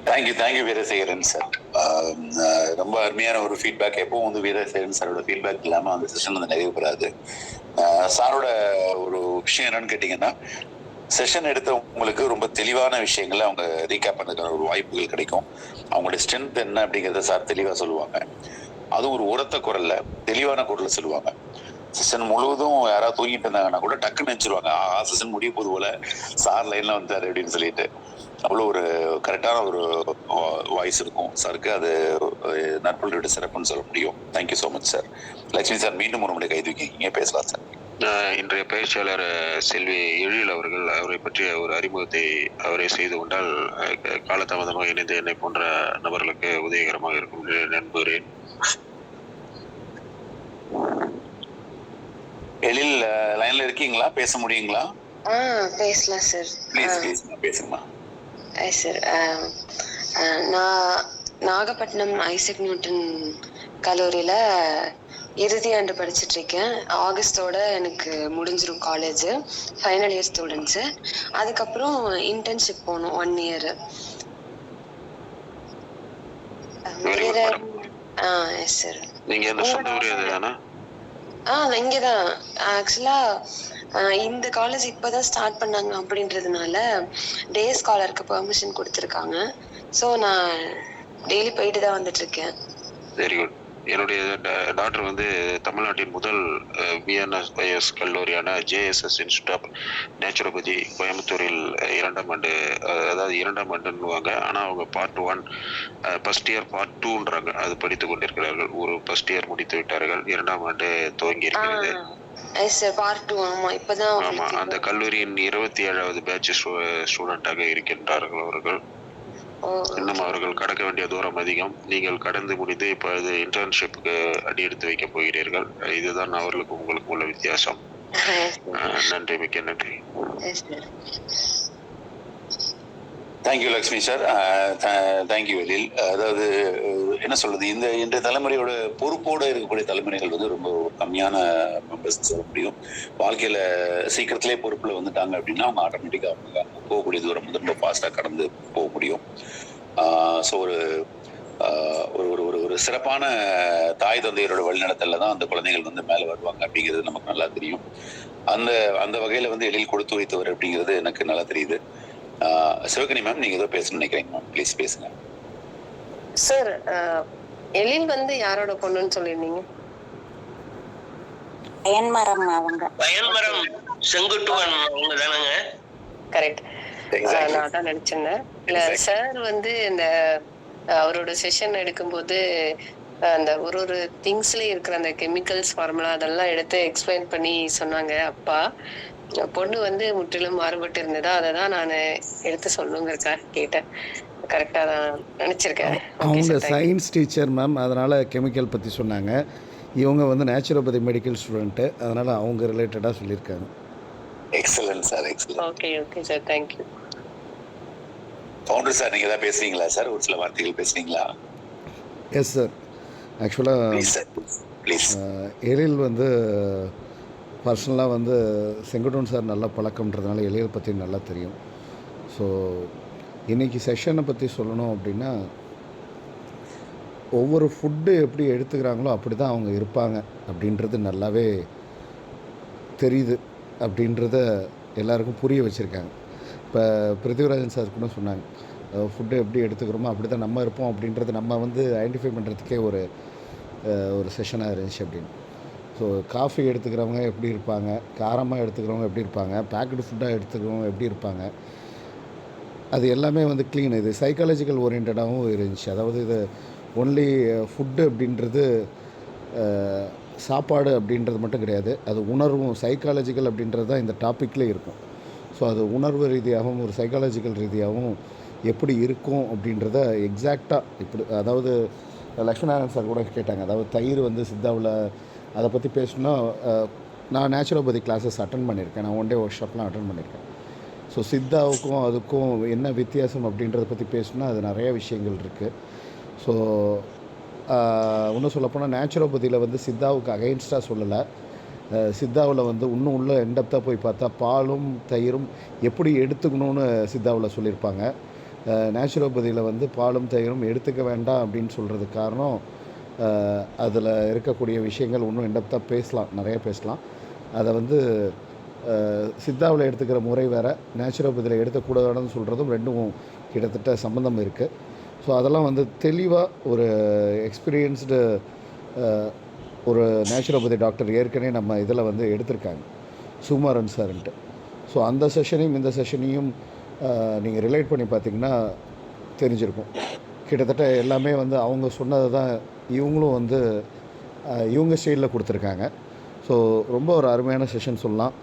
Thank you Veerasekaran sir. ரொம்ப அருமையான ஒரு ஃபீட்பேக். எப்பவும் வந்து வீரசேகரன் சாரோட ஃபீட்பேக் இல்லாமல் அந்த செஷன் வந்து நிறைவு பெறாது. சாரோட ஒரு விஷயம் என்னன்னு கேட்டிங்கன்னா, செஷன் எடுத்தவங்களுக்கு ரொம்ப தெளிவான விஷயங்களை அவங்க ரீகேப் பண்ணுறதுக்கான ஒரு வாய்ப்புகள் கிடைக்கும். அவங்களுடைய ஸ்ட்ரென்த் என்ன அப்படிங்கிறத சார் தெளிவாக சொல்லுவாங்க. அதுவும் ஒரு உரத்த குரல்ல, தெளிவான குரல்ல சொல்லுவாங்க. செஷன் முழுவதும் யாராவது தூங்கிட்டு இருந்தாங்கன்னா கூட டக்குன்னு நினைச்சிருவாங்க, செஷன் முடிய போது போல சார் லைன்ல வந்தாரு அப்படின்னு சொல்லிட்டு. அவ்வளோ ஒரு கரெக்டான ஒரு வாய்ஸ் இருக்கும் சாருக்கு. அது நற்புலரோட சிறப்புன்னு சொல்ல முடியும். Thank you so much sir. Lakshmi sir, மீண்டும் ஒரு முறை கை தூக்கிங்க, பேசலாம் சார். இன்றைய பயிற்சியாளர் செல்வி எழில் அவர்கள், அவரை பற்றிய ஒரு அறிமுகத்தை அவரே செய்து கொண்டால் காலதாமதமாக இணைந்து என்னை போன்ற நபர்களுக்கு உதவிகரமாக இருக்கும் என்று நம்புகிறேன். எழில் லைன்ல இருக்கீங்களா? பேச முடியுங்களா? பேசலாம் சார். ப்ளீஸ் பேசுங்கம்மா. சார், நான் நாகப்பட்டினம் ஐசக் நியூட்டன் கல்லூரியில் இறுதி ஆண்டு படிச்சுட்டு இருக்கேன். ஆகஸ்டோட எனக்கு முடிஞ்சிடும் காலேஜ். Final year students. அதுக்கப்புறம் இன்டர்ன்ஷிப் போகணும் 1 year. Yes sir. நீங்க எந்த சொந்த ஊரே அதுதானா? இங்கதான். ஆக்சுவலா இந்த காலேஜ் இப்பதான் ஸ்டார்ட் பண்ணாங்க அப்படின்றதுனால டே ஸ்காலருக்கு பெர்மிஷன் கொடுத்துருக்காங்க. ஸோ நான் டெய்லி போயிட்டு தான் வந்துட்டு இருக்கேன். Very good. என்னுடைய டாக்டர் வந்து தமிழ்நாட்டின் முதல் பிஎன்எஸ் கல்லூரியான JSS இன்ஸ்டியூட் ஆஃப் நேச்சுரோபதி கோயம்புத்தூரில் 2ஆம் ஆண்டு, அதாவது 2ஆம் ஆண்டுன்னுவாங்க, ஆனால் அவங்க பார்ட் 1 ஃபர்ஸ்ட் இயர் பார்ட் 2ன்றாங்க. அது படித்து கொண்டிருக்கிறார்கள். ஒரு ஃபர்ஸ்ட் இயர் முடித்து விட்டார்கள், 2ஆம் ஆண்டு துவங்கி இருக்கிறது. ஆமா, அந்த கல்லூரியின் 27வது பேட்ச் ஸ்டூடெண்டாக இருக்கின்றார்கள் அவர்கள். இன்னும் அவர்கள் கடக்க வேண்டிய தூரம் அதிகம். நீங்கள் கடந்து முடிந்து இப்பொழுது இன்டர்ன்ஷிப்புக்கு அடி எடுத்து வைக்க போகிறீர்கள். இதுதான் அவர்களுக்கு உங்களுக்கு உள்ள வித்தியாசம். நன்றி, மிக்க நன்றி. Thank you Lakshmi sir. தேங்க்யூ எழில். அதாவது என்ன சொல்றது, இந்த தலைமுறையோட பொறுப்போடு இருக்கக்கூடிய தலைமுறைகள் வந்து ரொம்ப கம்மியான மெம்பர்ஸ் சொல்ல முடியும். வாழ்க்கையில சீக்கிரத்திலே பொறுப்புல வந்துட்டாங்க அப்படின்னா அவங்க ஆட்டோமேட்டிக்காக அவங்க போகக்கூடிய தூரம் வந்து ரொம்ப ஃபாஸ்ட்டாக கடந்து போக முடியும். ஸோ ஒரு ஒரு ஒரு ஒரு ஒரு சிறப்பான தாய் தந்தையரோட வழிநடத்தல தான் அந்த குழந்தைகள் வந்து மேலே வருவாங்க அப்படிங்கிறது நமக்கு நல்லா தெரியும். அந்த அந்த வகையில் வந்து எழில் கொடுத்து வைத்தவர் அப்படிங்கிறது எனக்கு நல்லா தெரியுது. சிவகனி மேம், நீங்கள் ஏதோ பேசணும்னு நினைக்கிறீங்க மேம், ப்ளீஸ் பேசுங்க. சார், எழில் வந்து யாரோட பொண்ணுன்னு சொல்லியிருந்தீங்க? பயன்மரம் அவங்க. பயன்மரம் செங்குட்டுவன் அவங்க தானங்க? கரெக்ட். நான் அதான் நினைச்சிருந்தேன். இல்ல சார் வந்து இந்த அவரோட செஷன் எடுக்கும்போது அந்த ஒரு ஒரு திங்ஸ்லயும் இருக்கிற அந்த கெமிக்கல்ஸ் ஃபார்முலா அதெல்லாம் எடுத்து எக்ஸ்பிளைன் பண்ணி சொன்னாங்க. அப்பா பொண்ணு வந்து முற்றிலும் மாறுபட்டு இருந்ததா, அதை தான் நான் எடுத்து சொல்லணுங்கிறக்காக கேட்டேன். கரெக்டாக தான் நினச்சிருக்கேன். அவங்க சயின்ஸ் டீச்சர் மேம், அதனால் கெமிக்கல் பற்றி சொன்னாங்க. இவங்க வந்து நேச்சுரோபதி மெடிக்கல் ஸ்டூடெண்ட்டு, அதனால் அவங்க ரிலேட்டடாக சொல்லியிருக்காங்க. Excellent sir, excellent. Okay sir, thank you. Founder sir, நீங்கள் ஏதாவது பேசுறீங்களா சார்? ஒரு சில வார்த்தைகள் பேசுறீங்களா? Yes sir. ஆக்சுவலாக எழில் வந்து பர்சனலாக வந்து செங்குட்டுவன் சார் நல்ல பழக்கம்ன்றதுனால எழில் பற்றி நல்லா தெரியும். ஸோ இன்றைக்கி செஷனை பற்றி சொல்லணும் அப்படின்னா, ஒவ்வொரு ஃபுட்டு எப்படி எடுத்துக்கிறாங்களோ அப்படி தான் அவங்க இருப்பாங்க அப்படின்றது நல்லாவே தெரியுது. அப்படின்றத எல்லாருக்கும் புரிய வச்சுருக்காங்க. இப்போ பிருத்திவிராஜன் சார் கூட சொன்னாங்க, ஃபுட்டு எப்படி எடுத்துக்கிறோமோ அப்படி தான் நம்ம இருப்போம் அப்படின்றது நம்ம வந்து ஐடென்டிஃபை பண்ணுறதுக்கே ஒரு செஷனாக இருந்துச்சு அப்படின்னு. ஸோ காஃபி எடுத்துக்கிறவங்க எப்படி இருப்பாங்க, காரமாக எடுத்துக்கிறவங்க எப்படி இருப்பாங்க, பேக்கெட் ஃபுட்டாக எடுத்துக்கிறவங்க எப்படி இருப்பாங்க, அது எல்லாமே வந்து க்ளீன். இது சைக்காலஜிக்கல் ஓரியன்டாகவும் இருந்துச்சு. அதாவது இது ஒன்லி ஃபுட்டு அப்படின்றது சாப்பாடு அப்படின்றது மட்டும் கிடையாது, அது உணர்வும் சைக்காலஜிக்கல் அப்படின்றது தான் இந்த டாப்பிக்லேயே இருக்கும். ஸோ அது உணர்வு ரீதியாகவும் ஒரு சைக்காலஜிக்கல் ரீதியாகவும் எப்படி இருக்கும் அப்படின்றத எக்ஸாக்டாக இப்படி, அதாவது லக்ஷ்மணாராயணன் சார் கூட கேட்டாங்க, அதாவது தயிர் வந்து சித்தாவில் அதை பற்றி பேசணுன்னா, நான் நேச்சுரோபதி கிளாஸஸ் அட்டன் பண்ணியிருக்கேன், நான் 1 day ஒர்க் ஷாப்லாம் அட்டன் பண்ணியிருக்கேன். ஸோ சித்தாவுக்கும் அதுக்கும் என்ன வித்தியாசம் அப்படின்றத பற்றி பேசணுன்னா அது நிறைய விஷயங்கள் இருக்குது. ஸோ இன்னும் சொல்லப்போனால் நேச்சுரோபதியில் வந்து சித்தாவுக்கு அகைன்ஸ்டாக சொல்லலை, சித்தாவில் வந்து இன்னும் உள்ள எண்டப்தாக போய் பார்த்தா பாலும் தயிரும் எப்படி எடுத்துக்கணும்னு சித்தாவில் சொல்லியிருப்பாங்க. நேச்சுரோபதியில் வந்து பாலும் தயிரும் எடுத்துக்க வேண்டாம் அப்படின்னு சொல்கிறதுக்கு காரணம், அதில் இருக்கக்கூடிய விஷயங்கள் இன்னும் எண்டப்தாக பேசலாம், நிறைய பேசலாம். அதை வந்து சித்தாவில் எடுத்துக்கிற முறை வேறு, நேச்சுரோபதியில் எடுத்துக்கூடாதுன்னு சொல்கிறதும் ரெண்டும் கிட்டத்தட்ட சம்மந்தம் இருக்குது. ஸோ அதெல்லாம் வந்து தெளிவாக ஒரு எக்ஸ்பீரியன்ஸ்டு ஒரு நேச்சுரோபதி டாக்டர் ஏற்கனவே நம்ம இதில் வந்து எடுத்திருக்காங்க, சுகுமாரன் சார்ன்ட்டு. ஸோ அந்த செஷனையும் இந்த செஷனையும் நீங்கள் ரிலேட் பண்ணி பார்த்திங்கன்னா தெரிஞ்சிருக்கும். கிட்டத்தட்ட எல்லாமே வந்து அவங்க சொன்னதை தான் இவங்களும் வந்து இவங்க ஸ்டைலில் கொடுத்துருக்காங்க. ஸோ ரொம்ப ஒரு அருமையான செஷன் சொல்லலாம்.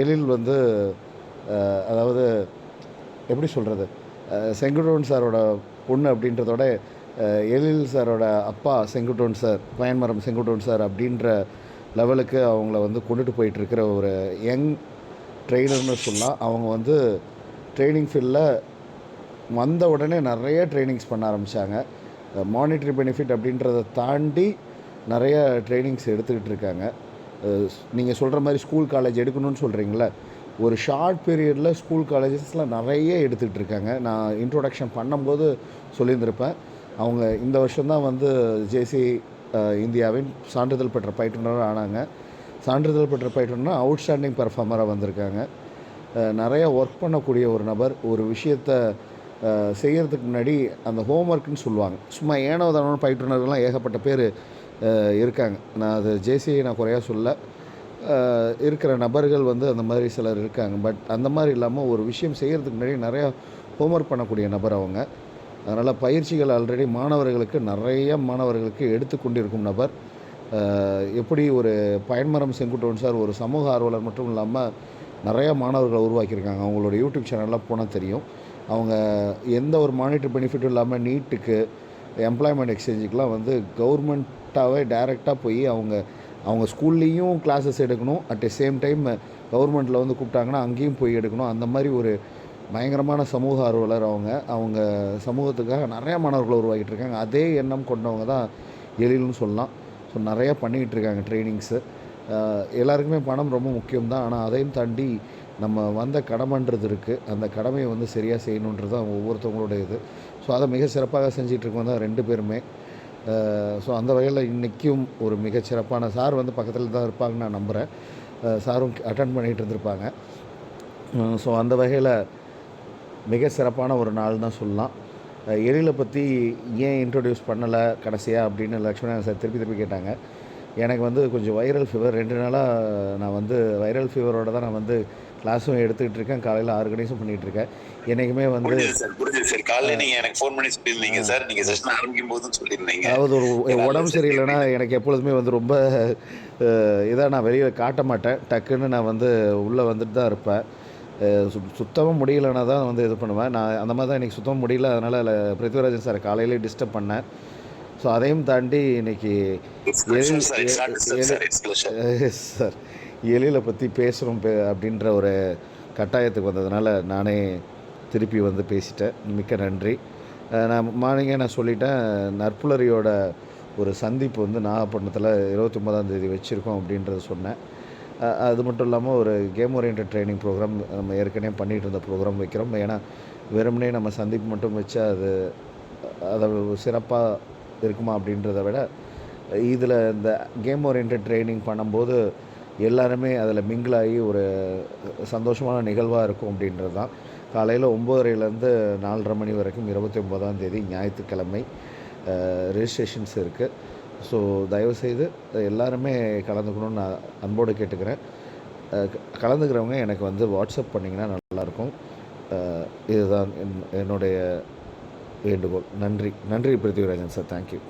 எழில் வந்து அதாவது எப்படி சொல்கிறது, செங்குட்டுவன் சாரோட பொண்ணு அப்படின்றதோட எழில் சாரோட அப்பா செங்குட்டுவன் சார், பயன்மரம் செங்குட்டுவன் சார் அப்படின்ற லெவலுக்கு அவங்கள வந்து கொண்டுட்டு போயிட்டுருக்கிற ஒரு யங் ட்ரெயினர்னு சொல்லலாம். அவங்க வந்து ட்ரைனிங் ஃபீல்டில் வந்த உடனே நிறைய ட்ரைனிங்ஸ் பண்ண ஆரம்பித்தாங்க. மானிட்டரி பெனிஃபிட் அப்படின்றத தாண்டி நிறைய ட்ரைனிங்ஸ் எடுத்துக்கிட்டு இருக்காங்க. நீங்கள் சொல்கிற மாதிரி ஸ்கூல் காலேஜ் எடுக்கணும்னு சொல்கிறீங்களே, ஒரு ஷார்ட் பீரியடில் ஸ்கூல் காலேஜஸில் நிறைய எடுத்துக்கிட்டு இருக்காங்க. நான் இன்ட்ரோடக்ஷன் பண்ணும்போது சொல்லியிருந்திருப்பேன், அவங்க இந்த வருஷம்தான் வந்து ஜேசி இந்தியாவின் சான்றிதழ் பெற்ற பயிற்றுனராக ஆனாங்க. சான்றிதழ் பெற்ற பயிற்றுனர் அவுட்ஸ்டாண்டிங் பெர்ஃபார்மராக வந்திருக்காங்க. நிறைய ஒர்க் பண்ணக்கூடிய ஒரு நபர். ஒரு விஷயத்தை செய்கிறதுக்கு முன்னாடி அந்த ஹோம்ஒர்க்குன்னு சொல்லுவாங்க, சும்மா ஏனோ தானோ பயிற்றுனர்கள்லாம் ஏகப்பட்ட பேர் இருக்காங்க. நான் அது ஜேசியை நான் குறையாக சொல்ல, இருக்கிற நபர்கள் வந்து அந்த மாதிரி சிலர் இருக்காங்க. பட் அந்த மாதிரி இல்லாமல் ஒரு விஷயம் செய்கிறதுக்கு முன்னாடி நிறையா ஹோம்ஒர்க் பண்ணக்கூடிய நபர் அவங்க. அதனால் பயிற்சிகள் ஆல்ரெடி நிறைய மாணவர்களுக்கு எடுத்துக்கொண்டிருக்கும் நபர். எப்படி ஒரு பயன்மரம் செங்குட்டுவன் சார் ஒரு சமூக ஆர்வலர் மட்டும் இல்லாமல் நிறையா மாணவர்களை உருவாக்கியிருக்காங்க. அவங்களோட யூடியூப் சேனல்லாம் போனால் தெரியும். அவங்க எந்த ஒரு மானிட்டரி பெனிஃபிட்டும் இல்லாமல் நீட்டுக்கு, எம்ப்ளாய்மெண்ட் எக்ஸ்சேஞ்சுக்கெலாம் வந்து கவர்மெண்ட்டாகவே டைரெக்டாக போய் அவங்க ஸ்கூல்லேயும் கிளாஸஸ் எடுக்கணும், அட் த சேம் டைம் கவர்மெண்ட்டில் வந்து கூப்பிட்டாங்கன்னா அங்கேயும் போய் எடுக்கணும். அந்த மாதிரி ஒரு பயங்கரமான சமூக ஆர்வலர் அவங்க சமூகத்துக்காக நிறையா மாணவர்களை உருவாக்கிட்டு இருக்காங்க. அதே எண்ணம் கொண்டவங்க தான் எழில்னு சொல்லலாம். ஸோ நிறையா பண்ணிக்கிட்டு இருக்காங்க ட்ரைனிங்ஸு. எல்லாருக்குமே பணம் ரொம்ப முக்கியம்தான், ஆனால் அதையும் தாண்டி நம்ம வந்த கடமைன்றது இருக்குது. அந்த கடமையை வந்து சரியாக செய்யணுன்றது தான் ஒவ்வொருத்தவங்களோட இது. ஸோ அதை மிக சிறப்பாக செஞ்சிட்ருக்கோம் தான் 2 பேருமே. ஸோ அந்த வகையில் இன்றைக்கும் ஒரு மிகச்சிறப்பான சார் வந்து பக்கத்தில் தான் இருப்பாங்கன்னு நான் நம்புகிறேன். சாரும் அட்டன் பண்ணிகிட்டு இருந்திருப்பாங்க. ஸோ அந்த வகையில் மிக சிறப்பான ஒரு நாள் தான் சொல்லலாம். எழிலை பற்றி ஏன் இன்ட்ரொடியூஸ் பண்ணலை கடைசியாக அப்படின்னு லக்ஷ்மணன் சார் திருப்பி கேட்டாங்க. எனக்கு வந்து கொஞ்சம் வைரல் ஃபீவர் 2 நாளாக நான் வந்து வைரல் ஃபீவரோடு தான் நான் வந்து கிளாஸும் எடுத்துக்கிட்டு இருக்கேன். காலையில் 6 கணேசும் பண்ணிகிட்ருக்கேன். என்றைக்குமே வந்து புரிஞ்சுது சார். காலையில் நீங்கள் எனக்கு ஃபோன் பண்ணி சொல்லியிருந்தீங்க சார், நீங்கள் செஷன் ஆரம்பிக்கும் போதும் சொல்லியிருந்தீங்க. அதாவது ஒரு உடம்பு சரியில்லைன்னா எனக்கு எப்பொழுதுமே வந்து ரொம்ப இதாக நான் வெளியில் காட்ட மாட்டேன். டக்குன்னு நான் வந்து உள்ளே வந்துட்டு தான் இருப்பேன். சுத்தமாக முடியலைன்னா தான் வந்து இது பண்ணுவேன். நான் அந்த மாதிரி தான் இன்றைக்கி சுத்தமாக முடியல. அதனால் பிருத்திவிராஜன் சார் காலையிலே டிஸ்டர்ப் பண்ணேன். ஸோ அதையும் தாண்டி இன்றைக்கி சார் எழிலை பற்றி பேசுகிறோம் அப்படின்ற ஒரு கட்டாயத்துக்கு வந்ததுனால நானே திருப்பி வந்து பேசிட்டேன். மிக்க நன்றி. நான் மார்னிங்கே நான் சொல்லிட்டேன், நற்புலரியோட ஒரு சந்திப்பு வந்து நாகப்பட்டினத்தில் 29ஆம் தேதி வச்சுருக்கோம் அப்படின்றத சொன்னேன். அது மட்டும் இல்லாமல் ஒரு கேம் ஓரியன்ட் ட்ரைனிங் ப்ரோக்ராம் நம்ம ஏற்கனவே பண்ணிகிட்டு இருந்த ப்ரோக்ராம் வைக்கிறோம். ஏன்னா வெறுமனே நம்ம சந்திப்பு மட்டும் வச்சா அதை சிறப்பாக இருக்குமா அப்படின்றத விட இதில் இந்த கேம் ஓரியன்ட் ட்ரைனிங் பண்ணும்போது எல்லாருமே அதில் மிங்கிளாகி ஒரு சந்தோஷமான நிகழ்வாக இருக்கும் அப்படின்றது தான். காலையில் 9:30லேருந்து 4:30 மணி வரைக்கும் 29ஆம் தேதி ஞாயிற்றுக்கிழமை ரெஜிஸ்ட்ரேஷன்ஸ் இருக்குது. ஸோ தயவுசெய்து எல்லாருமே கலந்துக்கணும்னு நான் அன்போடு கேட்டுக்கிறேன். கலந்துக்கிறவங்க எனக்கு வந்து வாட்ஸ்அப் பண்ணிங்கன்னா நல்லாயிருக்கும். இதுதான் என்னுடைய வேண்டுகோள். நன்றி Prithvirajan sir. Thank you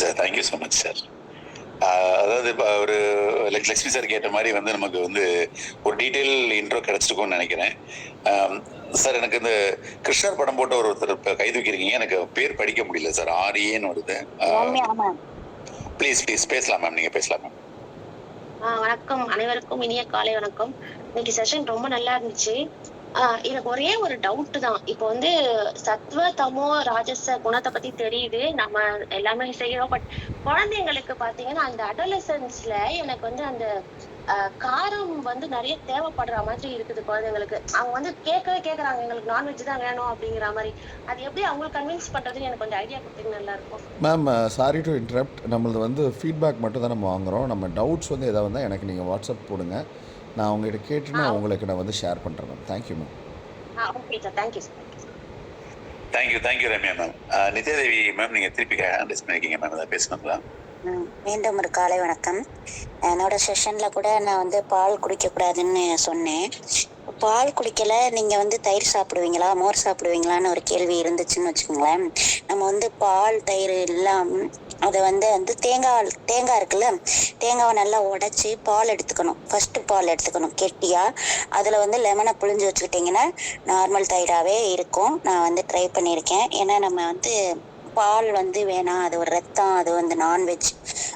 sir. Thank you so much sir. அதாவது இப்போ ஒரு லக்ஷ்மி சார் கேட்ட மாதிரி வந்து நமக்கு வந்து ஒரு டீட்டெயில் இன்ட்ரோ கிடச்சிருக்கும்னு நினைக்கிறேன். சார் எனக்கு இந்த கிருஷ்ணர் படம் போட்ட ஒருத்தர் இப்போ கைது வைக்கிறீங்க, எனக்கு பேர் படிக்க முடியல சார். ஆரியன்னு வருது. ப்ளீஸ் பேசலாம் மேம், நீங்கள் பேசலாம் மேம். வணக்கம், அனைவருக்கும் இனிய காலை வணக்கம். இன்னைக்கு செஷன் ரொம்ப நல்லா இருந்துச்சு. எனக்கு ஒரே ஒரு டவுட் தான். இப்போ வந்து சத்வ தமோ ராஜச குணத்தை பத்தி தெரியுது, நம்ம எல்லாமே செய்யறோம். பட் குழந்தைங்களுக்கு பாத்தீங்கன்னா அந்த அடோலசன்ஸ்ல எனக்கு வந்து அந்த காரம் வந்து நிறைய தேவைப்படுற மாதிரி இருக்குது குழந்தைங்களுக்கு. அவங்க வந்து கேக்குறாங்க எங்களுக்கு நான்வெஜ் தான் வேணும் அப்படிங்கிற மாதிரி. அது எப்படி அவங்களுக்கு கன்வின்ஸ் பண்றதுன்னு எனக்கு கொஞ்சம் ஐடியா கொடுத்தீங்கன்னா நல்லா இருக்கும். Ma'am sorry to interrupt. நம்மளது வந்து ஃபீட்பேக் மட்டும் தான் நம்ம வாங்குகிறோம். நம்ம டவுட்ஸ் வந்து எதாவது வந்தால் எனக்கு நீங்கள் வாட்ஸ்அப் போடுங்க. நான் உங்கள்கிட்ட கேட்டுன்னு உங்களுக்கு நான் வந்து ஷேர் பண்ணுறேன் ma'am. Thank you ma'am. Okay sir. Thank you sir. Thank you Ramya ma'am. Nithyadevi ma'am, நீங்கள் திருப்பி ஹேண்ட் பண்ணியிருக்கீங்க மேம், அதை பேசணுங்களா? மீண்டும் ஒரு காலை வணக்கம். என்னோட செஷன்ல கூட நான் வந்து பால் குடிக்கக்கூடாதுன்னு சொன்னேன். பால் குடிக்கல, நீங்க வந்து தயிர் சாப்பிடுவீங்களா மோர் சாப்பிடுவீங்களான்னு ஒரு கேள்வி இருந்துச்சுன்னு வச்சுக்கோங்களேன். நம்ம வந்து பால் தயிர் எல்லாம் அதை வந்து தேங்காய் இருக்குல்ல, தேங்காவை நல்லா உடைச்சி பால் எடுத்துக்கணும். ஃபர்ஸ்ட் பால் எடுத்துக்கணும் கெட்டியா. அதில் வந்து லெமனை புழிஞ்சு வச்சுக்கிட்டிங்கன்னா நார்மல் தயிராகவே இருக்கும். நான் வந்து ட்ரை பண்ணியிருக்கேன். ஏன்னா நம்ம வந்து பால் வந்து வேணாம், அது ஒரு ரத்தம், அது வந்து நான்வெஜ்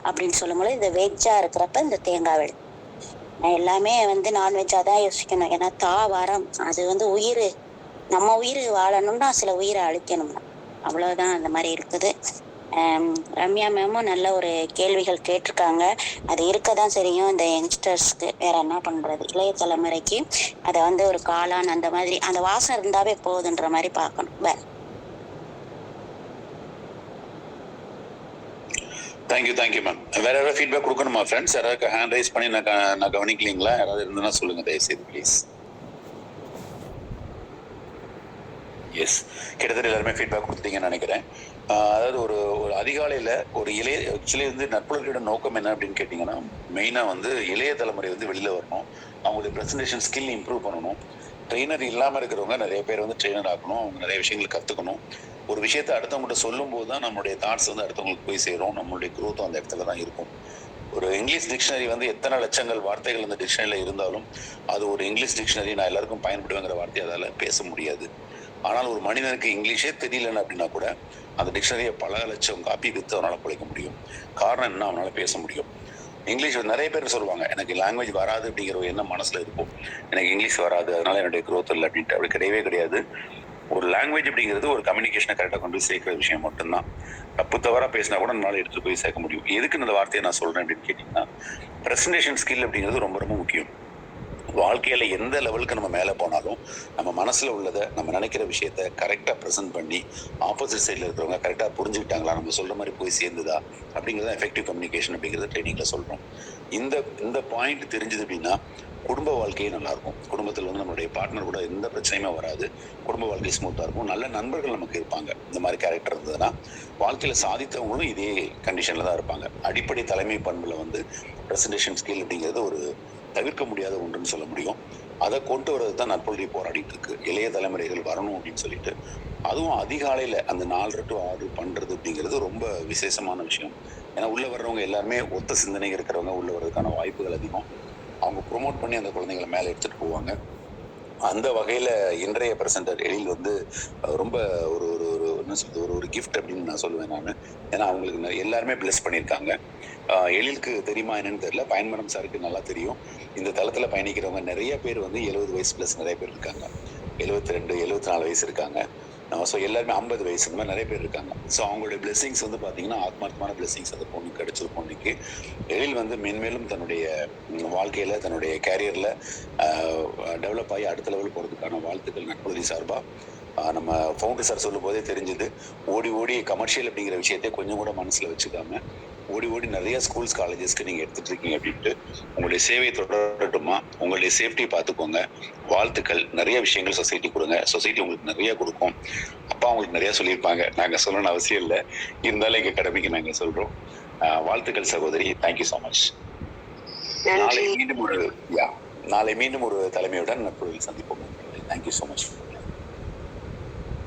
அப்படின்னு சொல்லும்போது இந்த வெஜ்ஜாக இருக்கிறப்ப இந்த தேங்காய் நான் எல்லாமே வந்து நான்வெஜ்ஜாக தான் யோசிக்கணும். ஏன்னா தாவாரம் அது வந்து உயிர், நம்ம உயிர் வாழணும்னா சில உயிரை அழிக்கணும்னா, அவ்வளோதான் அந்த மாதிரி இருக்குது. ரம்யா மேமும் நல்ல ஒரு கேள்விகள் கேட்டிருக்காங்க. அது இருக்க தான் சரியும் இந்த யங்ஸ்டர்ஸ்க்கு. வேற என்ன பண்ணுறது, இளைய தலைமுறைக்கு அதை வந்து ஒரு காளான் அந்த மாதிரி அந்த வாசம் இருந்தாவே போகுதுன்ற மாதிரி பார்க்கணும். Thank you ma'am. வேற யாராவது ஃபீட்பேக் கொடுக்கணுமா ஃப்ரெண்ட்ஸ்? யாராவது ஹேண்ட் ரைஸ் பண்ணி நான் கவனிக்கலீங்களா? யாராவது இருந்ததுன்னா சொல்லுங்க தயவுசெய்து ப்ளீஸ். எஸ், கிட்டத்தட்ட எல்லாருமே ஃபீட்பேக் கொடுத்துட்டீங்கன்னு நினைக்கிறேன். அதாவது ஒரு அதிகாலையில் ஒரு ஆக்சுவலி வந்து நற்புலர்களோட நோக்கம் என்ன அப்படின்னு கேட்டிங்கன்னா, மெயினாக வந்து இளைய தலைமுறை வந்து வெளியில் வரணும், அவங்களுடைய ப்ரெசன்டேஷன் ஸ்கில் இம்ப்ரூவ் பண்ணணும். ட்ரெயினர் இல்லாமல் இருக்கிறவங்க நிறைய பேர் வந்து ட்ரெயினர் ஆகணும், அவங்க நிறைய விஷயங்கள் கற்றுக்கணும். ஒரு விஷயத்தை அடுத்தவங்கள்ட்ட சொல்லும் போது தான் நம்மளுடைய தாட்ஸ் வந்து அடுத்தவங்களுக்கு போய் சேரும், நம்மளுடைய குரோத்தும் அந்த இடத்துல தான் இருக்கும். ஒரு இங்கிலீஷ் டிக்ஷனரி வந்து எத்தனை லட்சங்கள் வார்த்தைகள் அந்த டிக்ஷனரியில் இருந்தாலும் அது ஒரு இங்கிலீஷ் டிக்ஷனரி நான் எல்லாருக்கும் பயன்படுவேங்கிற வார்த்தையை அதால் பேச முடியாது. ஆனால் ஒரு மனிதனுக்கு இங்கிலீஷே தெரியலன்னு அப்படின்னா கூட அந்த டிக்ஷனரியை பல லட்சம் காப்பி விற்று அவனால் பிழைக்க முடியும். காரணம் என்ன, அவனால் பேச முடியும். இங்கிலீஷ் நிறைய பேர் சொல்லுவாங்க எனக்கு லாங்குவேஜ் வராது அப்படிங்கிற ஒரு எண்ணம் மனசில் இருக்கும், எனக்கு இங்கிலீஷ் வராது அதனால என்னுடைய குரோத் இல்லை அப்படின்ட்டு. அப்படி கிடையவே கிடையாது. ஒரு லாங்குவேஜ் அப்படிங்கிறது ஒரு கம்யூனிகேஷனை கரெக்டாக கொண்டு போய் சேர்க்கிற விஷயம் மட்டும்தான். தப்பு தவறாக பேசினா கூட நம்மளால் எடுத்துகிட்டு போய் சேர்க்க முடியும். எதுக்கு இந்த வார்த்தையை நான் சொல்கிறேன் அப்படின்னு கேட்டிங்கன்னா, ப்ரெசன்டேஷன் ஸ்கில் அப்படிங்கிறது ரொம்ப ரொம்ப முக்கியம். வாழ்க்கையில எந்த லெவலுக்கு நம்ம மேலே போனாலும் நம்ம மனசுல உள்ளதை, நம்ம நினைக்கிற விஷயத்த கரெக்டாக ப்ரெசென்ட் பண்ணி ஆப்போசிட் சைடில் இருக்கிறவங்க கரெக்டாக புரிஞ்சுக்கிட்டாங்களா, நம்ம சொல்ற மாதிரி போய் சேர்ந்துதா அப்படிங்கிறத எஃபெக்டிவ் கம்யூனிகேஷன் அப்படிங்கிறத ட்ரைனிங்ல சொல்றோம். இந்த பாயிண்ட் தெரிஞ்சது அப்படின்னா குடும்ப வாழ்க்கையே நல்லா இருக்கும். குடும்பத்தில் வந்து நம்மளுடைய பார்ட்னர் கூட எந்த பிரச்சனையுமே வராது. குடும்ப வாழ்க்கை ஸ்மூத்தாக இருக்கும். நல்ல நண்பர்கள் நமக்கு இருப்பாங்க. இந்த மாதிரி கேரக்டர் இருந்ததுன்னா வாழ்க்கையில சாதித்தவங்களும் இதே கண்டிஷன்ல தான் இருப்பாங்க. அடிப்படை தலைமை பண்புல வந்து ப்ரெசன்டேஷன் ஸ்கில் அப்படிங்கிறது ஒரு தவிர்க்க முடியாத ஒன்றுன்னு சொல்ல முடியும். அதை கொண்டு வரது தான் நற்பொழுதி போராடிட்டு இருக்கு. இளைய தலைமுறைகள் வரணும் அப்படின்னு சொல்லிட்டு, அதுவும் அதிகாலையில அந்த 4 to 6 பண்றது அப்படிங்கிறது ரொம்ப விசேஷமான விஷயம். ஏன்னா உள்ள வர்றவங்க எல்லாருமே ஒத்த சிந்தனை இருக்கிறவங்க உள்ள வர்றதுக்கான வாய்ப்புகள் அதிகம். அவங்க ப்ரொமோட் பண்ணி அந்த குழந்தைங்களை மேலே எடுத்துட்டு போவாங்க. அந்த வகையில இன்றைய பிரசன்டர் எழில் வந்து ரொம்ப ஒரு ஒரு ஒரு என்ன சொல்றது ஒரு கிஃப்ட் அப்படின்னு நான் சொல்லுவேன் நான். ஏன்னா அவங்களுக்கு எல்லாருமே பிளஸ் பண்ணியிருக்காங்க. எழிலுக்கு தெரியுமா என்னன்னு தெரியல, பயன்மரம் சாருக்கு நல்லா தெரியும். இந்த தளத்துல பயணிக்கிறவங்க நிறைய பேர் வந்து 70 வயசு பிளஸ் நிறைய பேர் இருக்காங்க. 72 74 வயசு இருக்காங்க. ஸோ எல்லாருமே 50 வயசு இந்த மாதிரி நிறைய பேர் இருக்காங்க. ஸோ அவங்களுடைய பிளெஸிங்ஸ் வந்து பார்த்தீங்கன்னா ஆத்மார்த்தமான பிளெஸிங்ஸ் அந்த பொண்ணுக்கு கிடைச்சிருக்கும். இன்னைக்கு எழில் வந்து மென்மேலும் தன்னுடைய வாழ்க்கையில தன்னுடைய கேரியர்ல டெவலப் ஆகி அடுத்த லெவல் போகிறதுக்கான வாழ்த்துக்கள் நட்புறுதி சார்பாக நம்ம ஃபவுண்டர் சார் சொல்லும் போதே தெரிஞ்சுது. ஓடி ஓடி கமர்ஷியல் அப்படிங்கிற விஷயத்தை கொஞ்சம் கூட மனசில் வச்சுக்காம ஓடி ஓடி நிறைய ஸ்கூல்ஸ் காலேஜஸ்க்கு நீங்கள் எடுத்துட்டு இருக்கீங்க அப்படின்ட்டு உங்களுடைய சேவை தொடரட்டுமா, உங்களுடைய சேஃப்டி பார்த்துக்கோங்க. வாழ்த்துக்கள். நிறைய விஷயங்கள் சொசைட்டி கொடுங்க. சொசைட்டி உங்களுக்கு நிறைய கொடுக்கும். அப்பா உங்களுக்கு நிறைய சொல்லியிருப்பாங்க, நாங்கள் சொல்லணும்னு அவசியம் இல்லை, இருந்தாலும் எங்கள் கடமைக்கு நாங்கள் சொல்கிறோம். வாழ்த்துக்கள் சகோதரி. Thank you so much. நாளை மீண்டும் ஒரு தலைமையுடன் நட்புறவில் சந்திப்போம். Thank you so much.